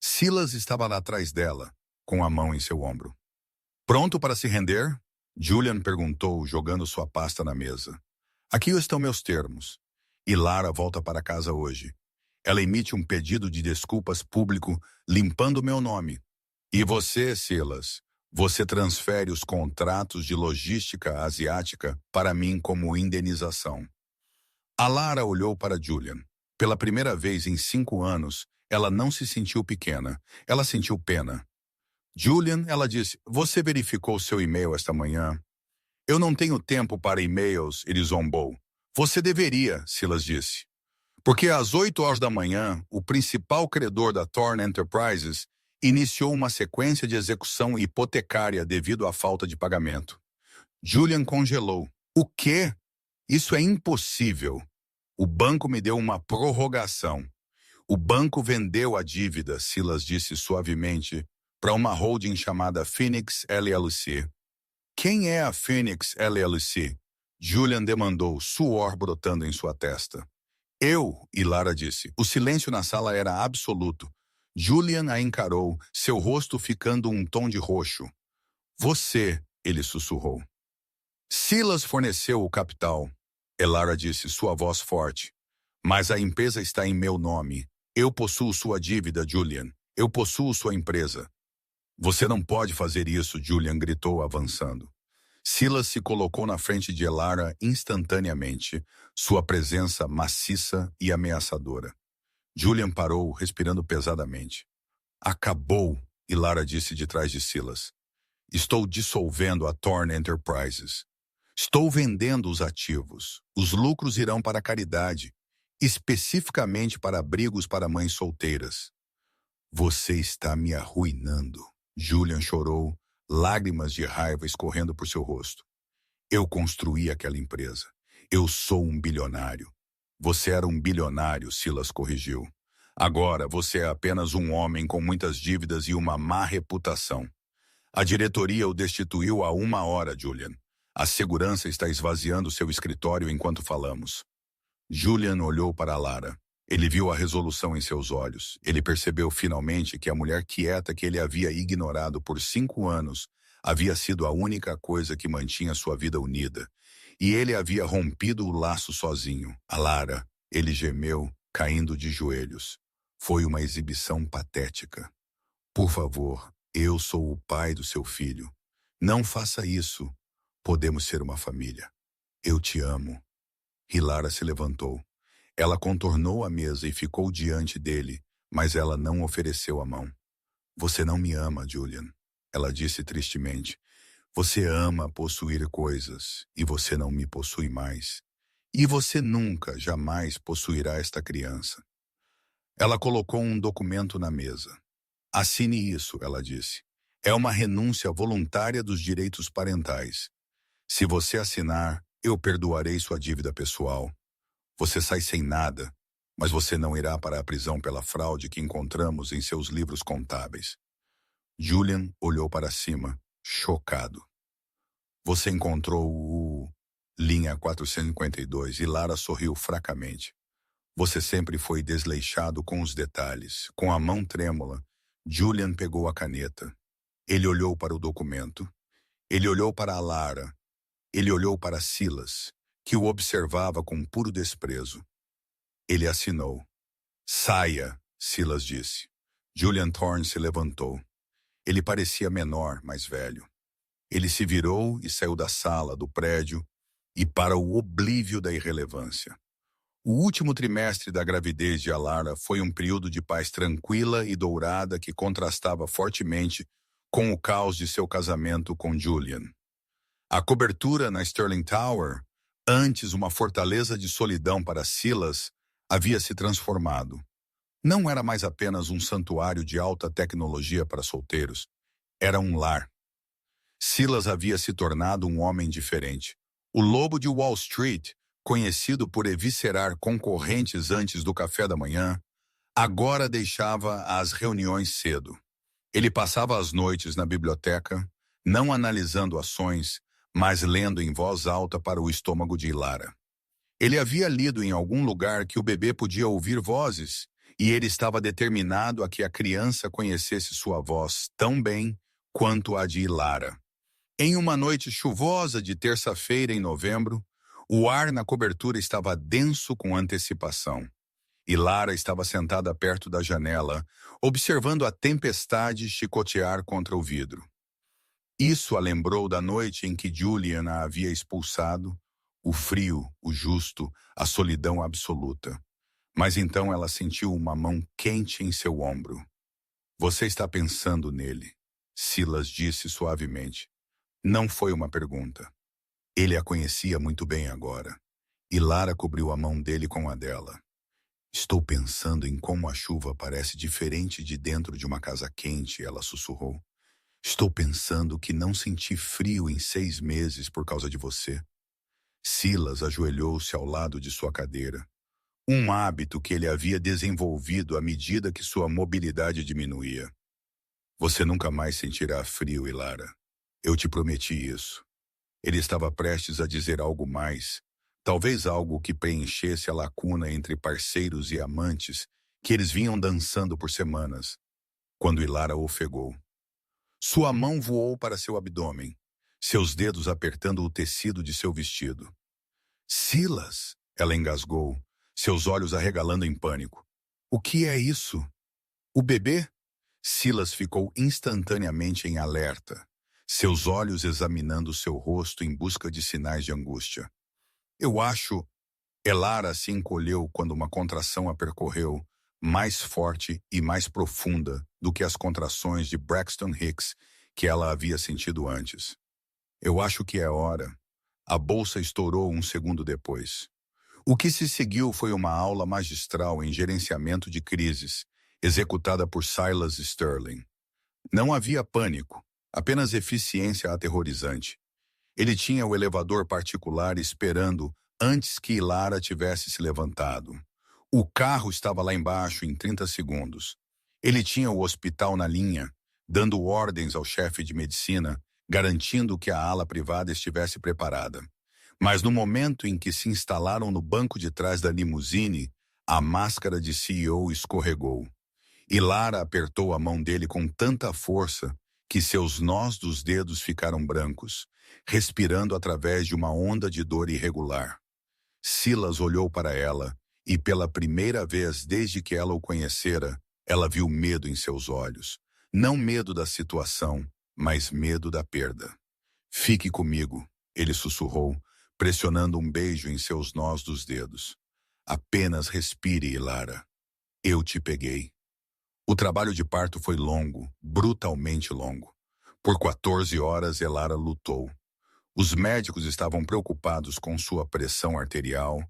Silas estava lá atrás dela, com a mão em seu ombro. Pronto para se render? Julian perguntou, jogando sua pasta na mesa. Aqui estão meus termos. E Lara volta para casa hoje. Ela emite um pedido de desculpas público, limpando meu nome. E você, Silas, você transfere os contratos de logística asiática para mim como indenização. A Lara olhou para Julian. Pela primeira vez em 5 anos, ela não se sentiu pequena. Ela sentiu pena. Julian, ela disse, você verificou seu e-mail esta manhã? Eu não tenho tempo para e-mails, ele zombou. Você deveria, Silas disse. Porque às 8 horas da manhã, o principal credor da Thorne Enterprises iniciou uma sequência de execução hipotecária devido à falta de pagamento. Julian congelou. O quê? Isso é impossível. O banco me deu uma prorrogação. O banco vendeu a dívida, Silas disse suavemente, para uma holding chamada Phoenix LLC. Quem é a Phoenix LLC? Julian demandou, suor brotando em sua testa. Eu, e Lara disse. O silêncio na sala era absoluto. Julian a encarou, seu rosto ficando um tom de roxo. Você, ele sussurrou. Silas forneceu o capital. Elara disse, sua voz forte. Mas a empresa está em meu nome. Eu possuo sua dívida, Julian. Eu possuo sua empresa. Você não pode fazer isso, Julian gritou, avançando. Silas se colocou na frente de Elara instantaneamente, sua presença maciça e ameaçadora. Julian parou, respirando pesadamente. Acabou, Elara disse de trás de Silas. Estou dissolvendo a Thorne Enterprises. Estou vendendo os ativos. Os lucros irão para a caridade, especificamente para abrigos para mães solteiras. Você está me arruinando. Julian chorou, lágrimas de raiva escorrendo por seu rosto. Eu construí aquela empresa. Eu sou um bilionário. Você era um bilionário, Silas corrigiu. Agora você é apenas um homem com muitas dívidas e uma má reputação. A diretoria o destituiu há 1 hora, Julian. A segurança está esvaziando seu escritório enquanto falamos. Julian olhou para Lara. Ele viu a resolução em seus olhos. Ele percebeu finalmente que a mulher quieta que ele havia ignorado por 5 anos havia sido a única coisa que mantinha sua vida unida. E ele havia rompido o laço sozinho. A Lara, ele gemeu, caindo de joelhos. Foi uma exibição patética. Por favor, eu sou o pai do seu filho. Não faça isso. Podemos ser uma família. Eu te amo. E Lara se levantou. Ela contornou a mesa e ficou diante dele, mas ela não ofereceu a mão. Você não me ama, Julian. Ela disse tristemente. Você ama possuir coisas, e você não me possui mais. E você nunca, jamais possuirá esta criança. Ela colocou um documento na mesa. Assine isso, ela disse. É uma renúncia voluntária dos direitos parentais. Se você assinar, eu perdoarei sua dívida pessoal. Você sai sem nada, mas você não irá para a prisão pela fraude que encontramos em seus livros contábeis. Julian olhou para cima, chocado. Você encontrou o... Linha 452, e Lara sorriu fracamente. Você sempre foi desleixado com os detalhes. Com a mão trêmula, Julian pegou a caneta. Ele olhou para o documento. Ele olhou para a Lara. Ele olhou para Silas, que o observava com puro desprezo. Ele assinou. Saia, Silas disse. Julian Thorne se levantou. Ele parecia menor, mais velho. Ele se virou e saiu da sala, do prédio, e para o oblívio da irrelevância. O último trimestre da gravidez de Alara foi um período de paz tranquila e dourada que contrastava fortemente com o caos de seu casamento com Julian. A cobertura na Sterling Tower, antes uma fortaleza de solidão para Silas, havia se transformado. Não era mais apenas um santuário de alta tecnologia para solteiros, era um lar. Silas havia se tornado um homem diferente. O lobo de Wall Street, conhecido por eviscerar concorrentes antes do café da manhã, agora deixava as reuniões cedo. Ele passava as noites na biblioteca, não analisando ações, mas lendo em voz alta para o estômago de Ilara. Ele havia lido em algum lugar que o bebê podia ouvir vozes, e ele estava determinado a que a criança conhecesse sua voz tão bem quanto a de Ilara. Em uma noite chuvosa de terça-feira em novembro, o ar na cobertura estava denso com antecipação. E Lara estava sentada perto da janela, observando a tempestade chicotear contra o vidro. Isso a lembrou da noite em que Julian a havia expulsado, o frio, o justo, a solidão absoluta. Mas então ela sentiu uma mão quente em seu ombro. "Você está pensando nele", Silas disse suavemente. Não foi uma pergunta. Ele a conhecia muito bem agora. E Lara cobriu a mão dele com a dela. "Estou pensando em como a chuva parece diferente de dentro de uma casa quente", ela sussurrou. "Estou pensando que não senti frio em 6 meses por causa de você." Silas ajoelhou-se ao lado de sua cadeira. Um hábito que ele havia desenvolvido à medida que sua mobilidade diminuía. "Você nunca mais sentirá frio, Ilara. Eu te prometi isso." Ele estava prestes a dizer algo mais, talvez algo que preenchesse a lacuna entre parceiros e amantes que eles vinham dançando por semanas, quando Ilara ofegou. Sua mão voou para seu abdômen, seus dedos apertando o tecido de seu vestido. "Silas!" ela engasgou, seus olhos arregalando em pânico. "O que é isso? O bebê?" Silas ficou instantaneamente em alerta, seus olhos examinando seu rosto em busca de sinais de angústia. "Eu acho..." Elara se encolheu quando uma contração a percorreu, mais forte e mais profunda do que as contrações de Braxton Hicks que ela havia sentido antes. "Eu acho que é hora." A bolsa estourou um segundo depois. O que se seguiu foi uma aula magistral em gerenciamento de crises, executada por Silas Sterling. Não havia pânico, apenas eficiência aterrorizante. Ele tinha o elevador particular esperando antes que Ilara tivesse se levantado. O carro estava lá embaixo em 30 segundos. Ele tinha o hospital na linha, dando ordens ao chefe de medicina, garantindo que a ala privada estivesse preparada. Mas no momento em que se instalaram no banco de trás da limusine, a máscara de CEO escorregou. E Lara apertou a mão dele com tanta força que seus nós dos dedos ficaram brancos, respirando através de uma onda de dor irregular. Silas olhou para ela e, pela primeira vez desde que ela o conhecera, ela viu medo em seus olhos. Não medo da situação, mas medo da perda. "Fique comigo", ele sussurrou, pressionando um beijo em seus nós dos dedos. "Apenas respire, Lara. Eu te peguei." O trabalho de parto foi longo, brutalmente longo. Por 14 horas, Elara lutou. Os médicos estavam preocupados com sua pressão arterial,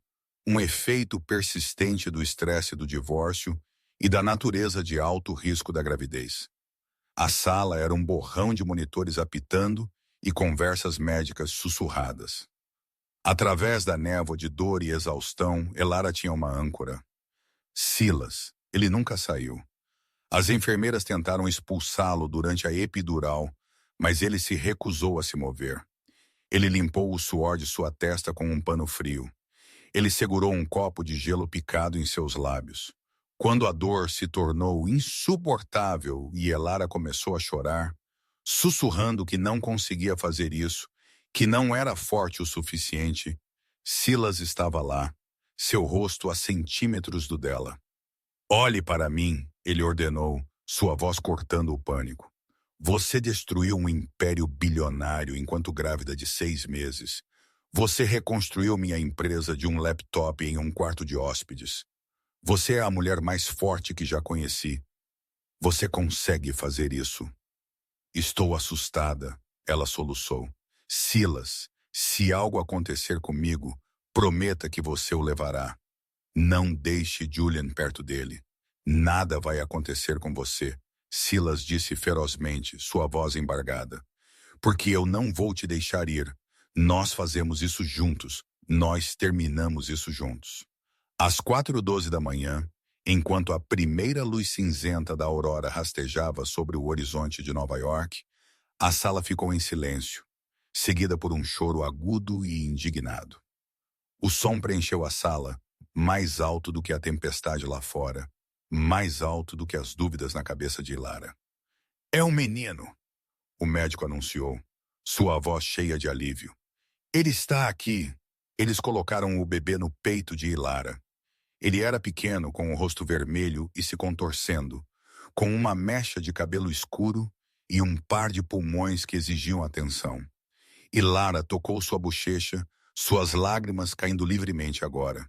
um efeito persistente do estresse do divórcio e da natureza de alto risco da gravidez. A sala era um borrão de monitores apitando e conversas médicas sussurradas. Através da névoa de dor e exaustão, Elara tinha uma âncora. Silas. Ele nunca saiu. As enfermeiras tentaram expulsá-lo durante a epidural, mas ele se recusou a se mover. Ele limpou o suor de sua testa com um pano frio. Ele segurou um copo de gelo picado em seus lábios. Quando a dor se tornou insuportável e Elara começou a chorar, sussurrando que não conseguia fazer isso, que não era forte o suficiente, Silas estava lá, seu rosto a centímetros do dela. "Olhe para mim", ele ordenou, sua voz cortando o pânico. Você destruiu um império bilionário enquanto grávida de 6 meses. Você reconstruiu minha empresa de um laptop em um quarto de hóspedes. Você é a mulher mais forte que já conheci. Você consegue fazer isso. Estou assustada, ela soluçou. Silas, se algo acontecer comigo, prometa que você o levará. Não deixe Julian perto dele. Nada vai acontecer com você, Silas disse ferozmente, sua voz embargada. Porque eu não vou te deixar ir. Nós fazemos isso juntos. Nós terminamos isso juntos. Às 4h12 da manhã, enquanto a primeira luz cinzenta da aurora rastejava sobre o horizonte de Nova York, a sala ficou em silêncio, seguida por um choro agudo e indignado. O som preencheu a sala, mais alto do que a tempestade lá fora, mais alto do que as dúvidas na cabeça de Ilara. É um menino, o médico anunciou, sua voz cheia de alívio. Ele está aqui. Eles colocaram o bebê no peito de Ilara. Ele era pequeno, com o rosto vermelho e se contorcendo, com uma mecha de cabelo escuro e um par de pulmões que exigiam atenção. Ilara tocou sua bochecha, suas lágrimas caindo livremente agora.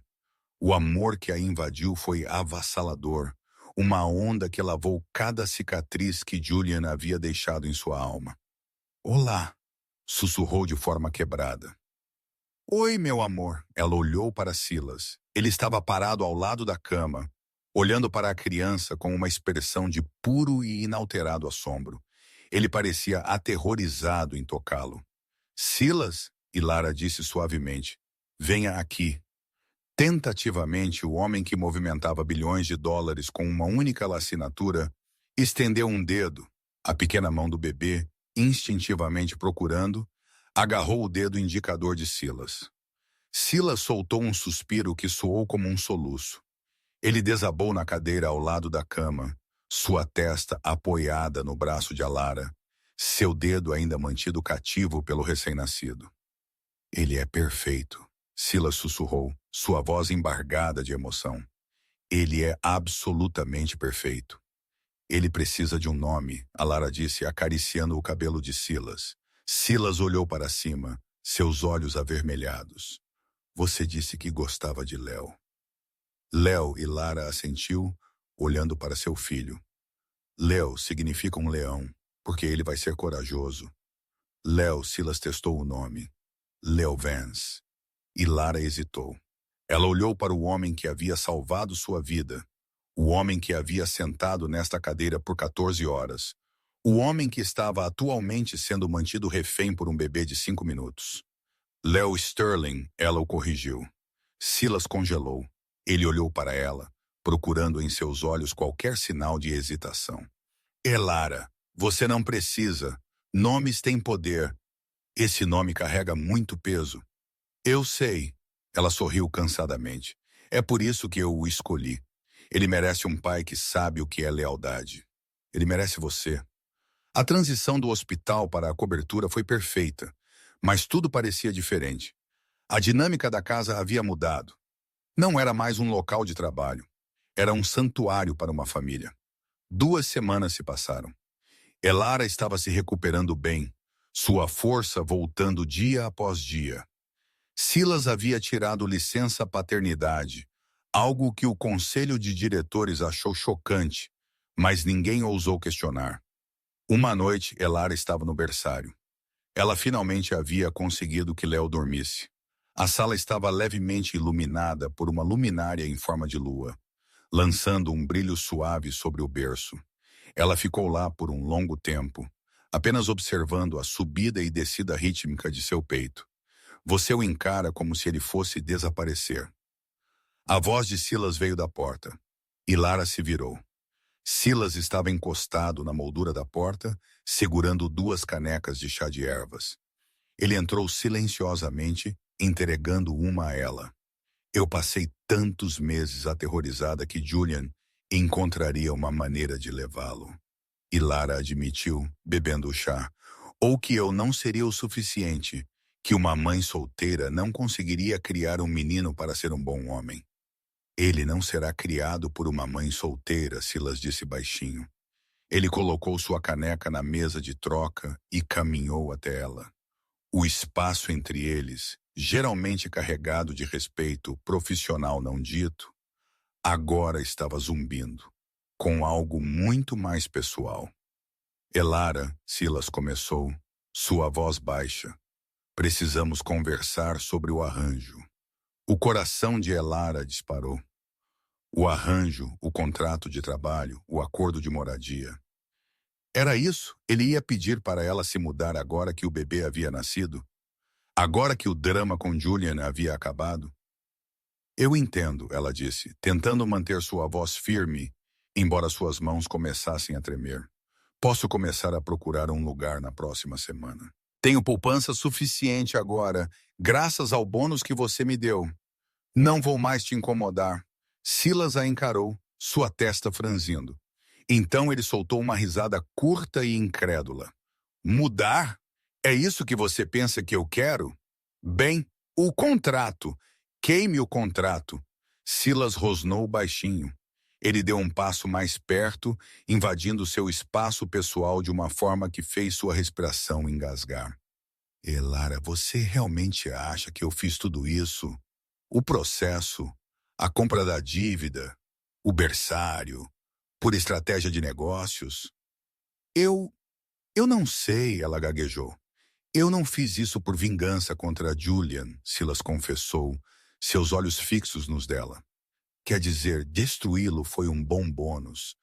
O amor que a invadiu foi avassalador, uma onda que lavou cada cicatriz que Julian havia deixado em sua alma. Olá, sussurrou de forma quebrada. Oi, meu amor. Ela olhou para Silas. Ele estava parado ao lado da cama, olhando para a criança com uma expressão de puro e inalterado assombro. Ele parecia aterrorizado em tocá-lo. Silas, Ilara disse suavemente, venha aqui. Tentativamente, o homem que movimentava bilhões de dólares com uma única assinatura estendeu um dedo, a pequena mão do bebê, instintivamente procurando, agarrou o dedo indicador de Silas. Silas soltou um suspiro que soou como um soluço. Ele desabou na cadeira ao lado da cama, sua testa apoiada no braço de Alara, seu dedo ainda mantido cativo pelo recém-nascido. Ele é perfeito, Silas sussurrou, sua voz embargada de emoção. Ele é absolutamente perfeito. Ele precisa de um nome, Alara disse, acariciando o cabelo de Silas. Silas olhou para cima, seus olhos avermelhados. Você disse que gostava de Léo. Léo, Ilara assentiu, olhando para seu filho. Léo significa um leão, porque ele vai ser corajoso. Léo, Silas testou o nome. Léo Vance. Ilara hesitou. Ela olhou para o homem que havia salvado sua vida. O homem que havia sentado nesta cadeira por 14 horas. O homem que estava atualmente sendo mantido refém por um bebê de 5 minutos. Léo Sterling, ela o corrigiu. Silas congelou. Ele olhou para ela, procurando em seus olhos qualquer sinal de hesitação. Elara, você não precisa. Nomes têm poder. Esse nome carrega muito peso. Eu sei. Ela sorriu cansadamente. É por isso que eu o escolhi. Ele merece um pai que sabe o que é lealdade. Ele merece você. A transição do hospital para a cobertura foi perfeita, mas tudo parecia diferente. A dinâmica da casa havia mudado. Não era mais um local de trabalho. Era um santuário para uma família. 2 semanas se passaram. Elara estava se recuperando bem, sua força voltando dia após dia. Silas havia tirado licença paternidade, algo que o conselho de diretores achou chocante, mas ninguém ousou questionar. Uma noite, Elara estava no berçário. Ela finalmente havia conseguido que Léo dormisse. A sala estava levemente iluminada por uma luminária em forma de lua, lançando um brilho suave sobre o berço. Ela ficou lá por um longo tempo, apenas observando a subida e descida rítmica de seu peito. Você o encara como se ele fosse desaparecer. A voz de Silas veio da porta. Ilara se virou. Silas estava encostado na moldura da porta, segurando 2 canecas de chá de ervas. Ele entrou silenciosamente, entregando uma a ela. Eu passei tantos meses aterrorizada que Julian encontraria uma maneira de levá-lo. Ilara admitiu, bebendo o chá, ou que eu não seria o suficiente, que uma mãe solteira não conseguiria criar um menino para ser um bom homem. Ele não será criado por uma mãe solteira, Silas disse baixinho. Ele colocou sua caneca na mesa de troca e caminhou até ela. O espaço entre eles, geralmente carregado de respeito profissional não dito, agora estava zumbindo, com algo muito mais pessoal. Elara, Silas começou, sua voz baixa. Precisamos conversar sobre o arranjo. O coração de Elara disparou. O arranjo, o contrato de trabalho, o acordo de moradia. Era isso? Ele ia pedir para ela se mudar agora que o bebê havia nascido? Agora que o drama com Julian havia acabado? Eu entendo, ela disse, tentando manter sua voz firme, embora suas mãos começassem a tremer. Posso começar a procurar um lugar na próxima semana. Tenho poupança suficiente agora, graças ao bônus que você me deu. Não vou mais te incomodar. Silas a encarou, sua testa franzindo. Então ele soltou uma risada curta e incrédula. Mudar? É isso que você pensa que eu quero? Bem, o contrato. Queime o contrato. Silas rosnou baixinho. Ele deu um passo mais perto, invadindo seu espaço pessoal de uma forma que fez sua respiração engasgar. Elara, você realmente acha que eu fiz tudo isso? O processo, a compra da dívida, o berçário, por estratégia de negócios? Eu não sei, ela gaguejou. Eu não fiz isso por vingança contra Julian, Silas confessou, seus olhos fixos nos dela. Quer dizer, destruí-lo foi um bom bônus.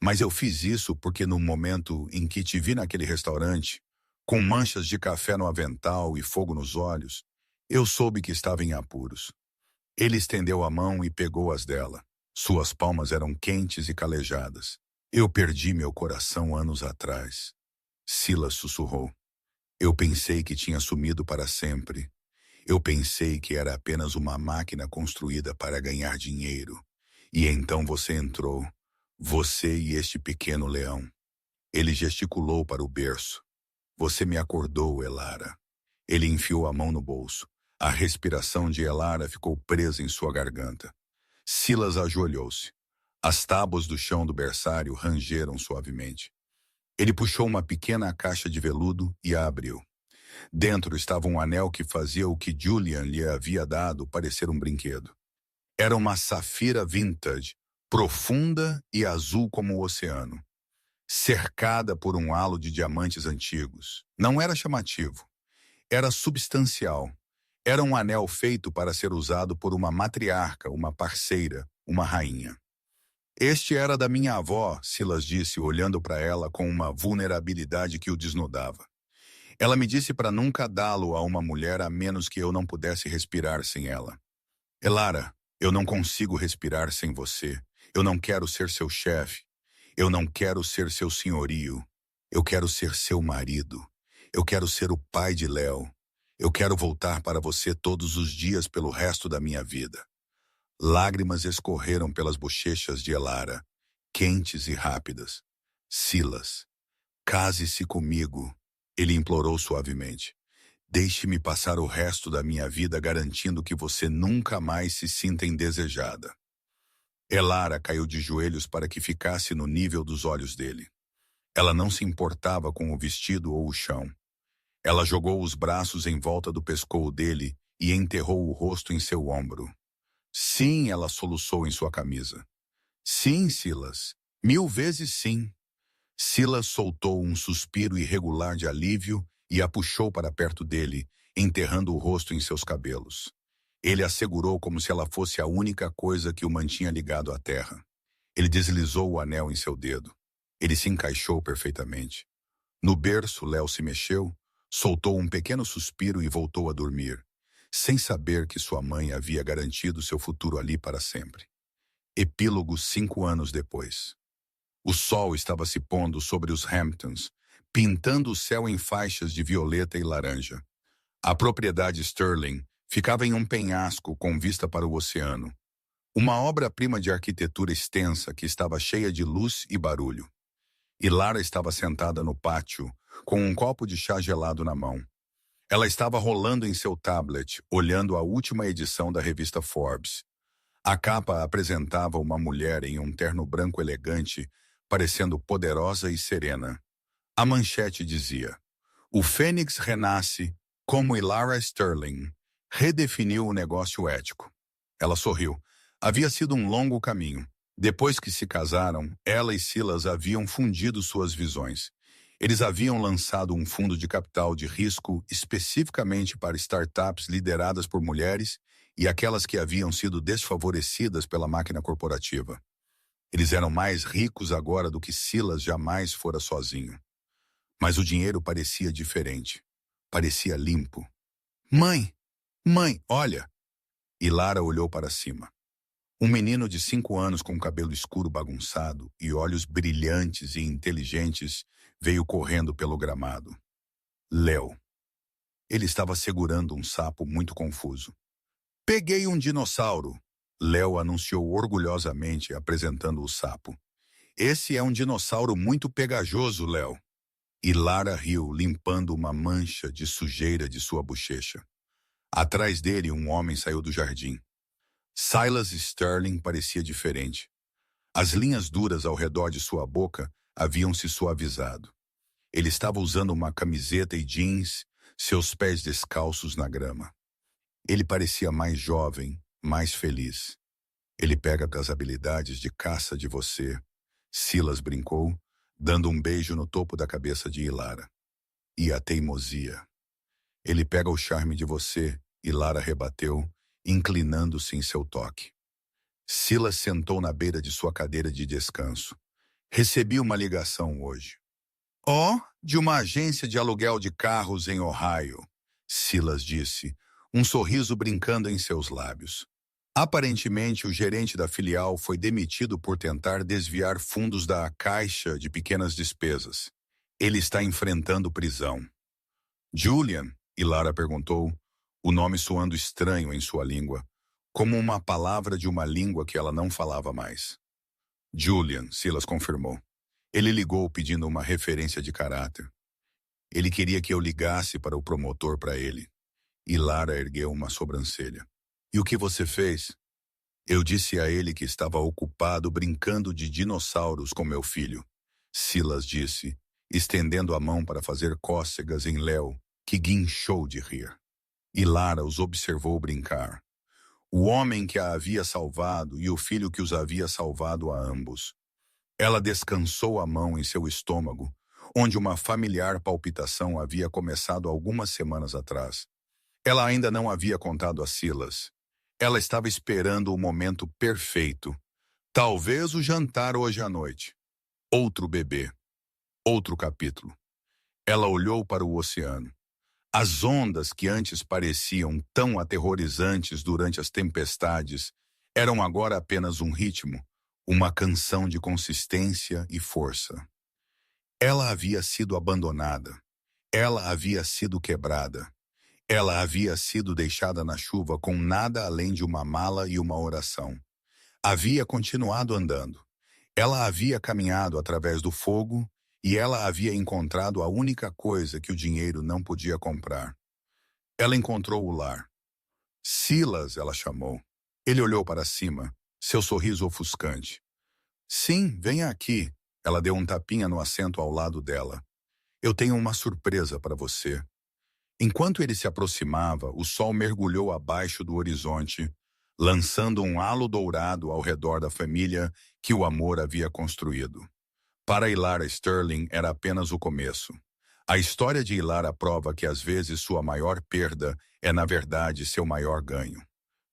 Mas eu fiz isso porque no momento em que te vi naquele restaurante, com manchas de café no avental e fogo nos olhos, eu soube que estava em apuros. Ele estendeu a mão e pegou as dela. Suas palmas eram quentes e calejadas. Eu perdi meu coração anos atrás. Silas sussurrou. Eu pensei que tinha sumido para sempre. Eu pensei que era apenas uma máquina construída para ganhar dinheiro. E então você entrou. Você e este pequeno leão. Ele gesticulou para o berço. Você me acordou, Elara. Ele enfiou a mão no bolso. A respiração de Elara ficou presa em sua garganta. Silas ajoelhou-se. As tábuas do chão do berçário rangeram suavemente. Ele puxou uma pequena caixa de veludo e a abriu. Dentro estava um anel que fazia o que Julian lhe havia dado parecer um brinquedo. Era uma safira vintage, profunda e azul como o oceano, cercada por um halo de diamantes antigos. Não era chamativo. Era substancial. Era um anel feito para ser usado por uma matriarca, uma parceira, uma rainha. Este era da minha avó, Silas disse, olhando para ela com uma vulnerabilidade que o desnudava. Ela me disse para nunca dá-lo a uma mulher a menos que eu não pudesse respirar sem ela. Elara, eu não consigo respirar sem você. Eu não quero ser seu chefe. Eu não quero ser seu senhorio. Eu quero ser seu marido. Eu quero ser o pai de Léo. Eu quero voltar para você todos os dias pelo resto da minha vida. Lágrimas escorreram pelas bochechas de Elara, quentes e rápidas. Silas, case-se comigo, ele implorou suavemente. Deixe-me passar o resto da minha vida garantindo que você nunca mais se sinta indesejada. Elara caiu de joelhos para que ficasse no nível dos olhos dele. Ela não se importava com o vestido ou o chão. Ela jogou os braços em volta do pescoço dele e enterrou o rosto em seu ombro. Sim, ela soluçou em sua camisa. Sim, Silas. 1000 vezes sim. Silas soltou um suspiro irregular de alívio e a puxou para perto dele, enterrando o rosto em seus cabelos. Ele a segurou como se ela fosse a única coisa que o mantinha ligado à terra. Ele deslizou o anel em seu dedo. Ele se encaixou perfeitamente. No berço, Léo se mexeu, soltou um pequeno suspiro e voltou a dormir, sem saber que sua mãe havia garantido seu futuro ali para sempre. Epílogo 5 anos depois. O sol estava se pondo sobre os Hamptons, pintando o céu em faixas de violeta e laranja. A propriedade Sterling ficava em um penhasco com vista para o oceano. Uma obra-prima de arquitetura extensa que estava cheia de luz e barulho. E Lara estava sentada no pátio, com um copo de chá gelado na mão. Ela estava rolando em seu tablet, olhando a última edição da revista Forbes. A capa apresentava uma mulher em um terno branco elegante, parecendo poderosa e serena. A manchete dizia: "O Fênix renasce como Ilara Sterling redefiniu o negócio ético." Ela sorriu. Havia sido um longo caminho. Depois que se casaram, ela e Silas haviam fundido suas visões. Eles haviam lançado um fundo de capital de risco especificamente para startups lideradas por mulheres e aquelas que haviam sido desfavorecidas pela máquina corporativa. Eles eram mais ricos agora do que Silas jamais fora sozinho. Mas o dinheiro parecia diferente. Parecia limpo. "Mãe! Mãe, olha!" E Lara olhou para cima. Um menino de 5 anos com cabelo escuro bagunçado e olhos brilhantes e inteligentes veio correndo pelo gramado. Léo. Ele estava segurando um sapo muito confuso. "Peguei um dinossauro!" Léo anunciou orgulhosamente, apresentando o sapo. "Esse é um dinossauro muito pegajoso, Léo." E Lara riu, limpando uma mancha de sujeira de sua bochecha. Atrás dele, um homem saiu do jardim. Silas Sterling parecia diferente. As linhas duras ao redor de sua boca haviam se suavizado. Ele estava usando uma camiseta e jeans, seus pés descalços na grama. Ele parecia mais jovem, mais feliz. "Ele pega as habilidades de caça de você", Silas brincou, dando um beijo no topo da cabeça de Ilara. "E a teimosia. Ele pega o charme de você", Ilara rebateu, inclinando-se em seu toque. Silas sentou na beira de sua cadeira de descanso. "Recebi uma ligação hoje." "Oh, de uma agência de aluguel de carros em Ohio", Silas disse, um sorriso brincando em seus lábios. Aparentemente, o gerente da filial foi demitido por tentar desviar fundos da Caixa de Pequenas Despesas. Ele está enfrentando prisão. "Julian?" Ilara perguntou, o nome soando estranho em sua língua, como uma palavra de uma língua que ela não falava mais. "Julian", Silas confirmou. Ele ligou pedindo uma referência de caráter. Ele queria que eu ligasse para o promotor para ele. Ilara ergueu uma sobrancelha. "E o que você fez?" "Eu disse a ele que estava ocupado brincando de dinossauros com meu filho", Silas disse, estendendo a mão para fazer cócegas em Léo, que guinchou de rir. Ilara os observou brincar. O homem que a havia salvado e o filho que os havia salvado a ambos. Ela descansou a mão em seu estômago, onde uma familiar palpitação havia começado algumas semanas atrás. Ela ainda não havia contado a Silas. Ela estava esperando o momento perfeito. Talvez o jantar hoje à noite. Outro bebê. Outro capítulo. Ela olhou para o oceano. As ondas que antes pareciam tão aterrorizantes durante as tempestades eram agora apenas um ritmo, uma canção de consistência e força. Ela havia sido abandonada. Ela havia sido quebrada. Ela havia sido deixada na chuva com nada além de uma mala e uma oração. Havia continuado andando. Ela havia caminhado através do fogo e ela havia encontrado a única coisa que o dinheiro não podia comprar. Ela encontrou o lar. "Silas", ela chamou. Ele olhou para cima, seu sorriso ofuscante. "Sim, venha aqui." Ela deu um tapinha no assento ao lado dela. "Eu tenho uma surpresa para você." Enquanto ele se aproximava, o sol mergulhou abaixo do horizonte, lançando um halo dourado ao redor da família que o amor havia construído. Para Ilara Sterling era apenas o começo. A história de Ilara prova que às vezes sua maior perda é na verdade seu maior ganho.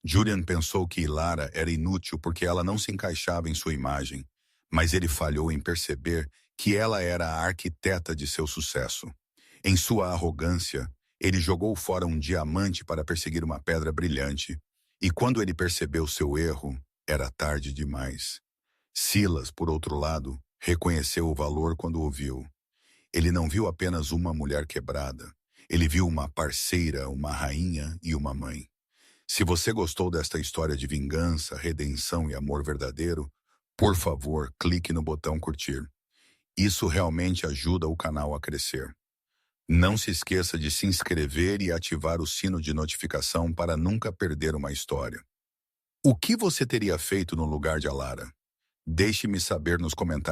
Julian pensou que Ilara era inútil porque ela não se encaixava em sua imagem, mas ele falhou em perceber que ela era a arquiteta de seu sucesso. Em sua arrogância, ele jogou fora um diamante para perseguir uma pedra brilhante, e quando ele percebeu seu erro, era tarde demais. Silas, por outro lado, reconheceu o valor quando o viu. Ele não viu apenas uma mulher quebrada. Ele viu uma parceira, uma rainha e uma mãe. Se você gostou desta história de vingança, redenção e amor verdadeiro, por favor, clique no botão curtir. Isso realmente ajuda o canal a crescer. Não se esqueça de se inscrever e ativar o sino de notificação para nunca perder uma história. O que você teria feito no lugar de Alara? Deixe-me saber nos comentários.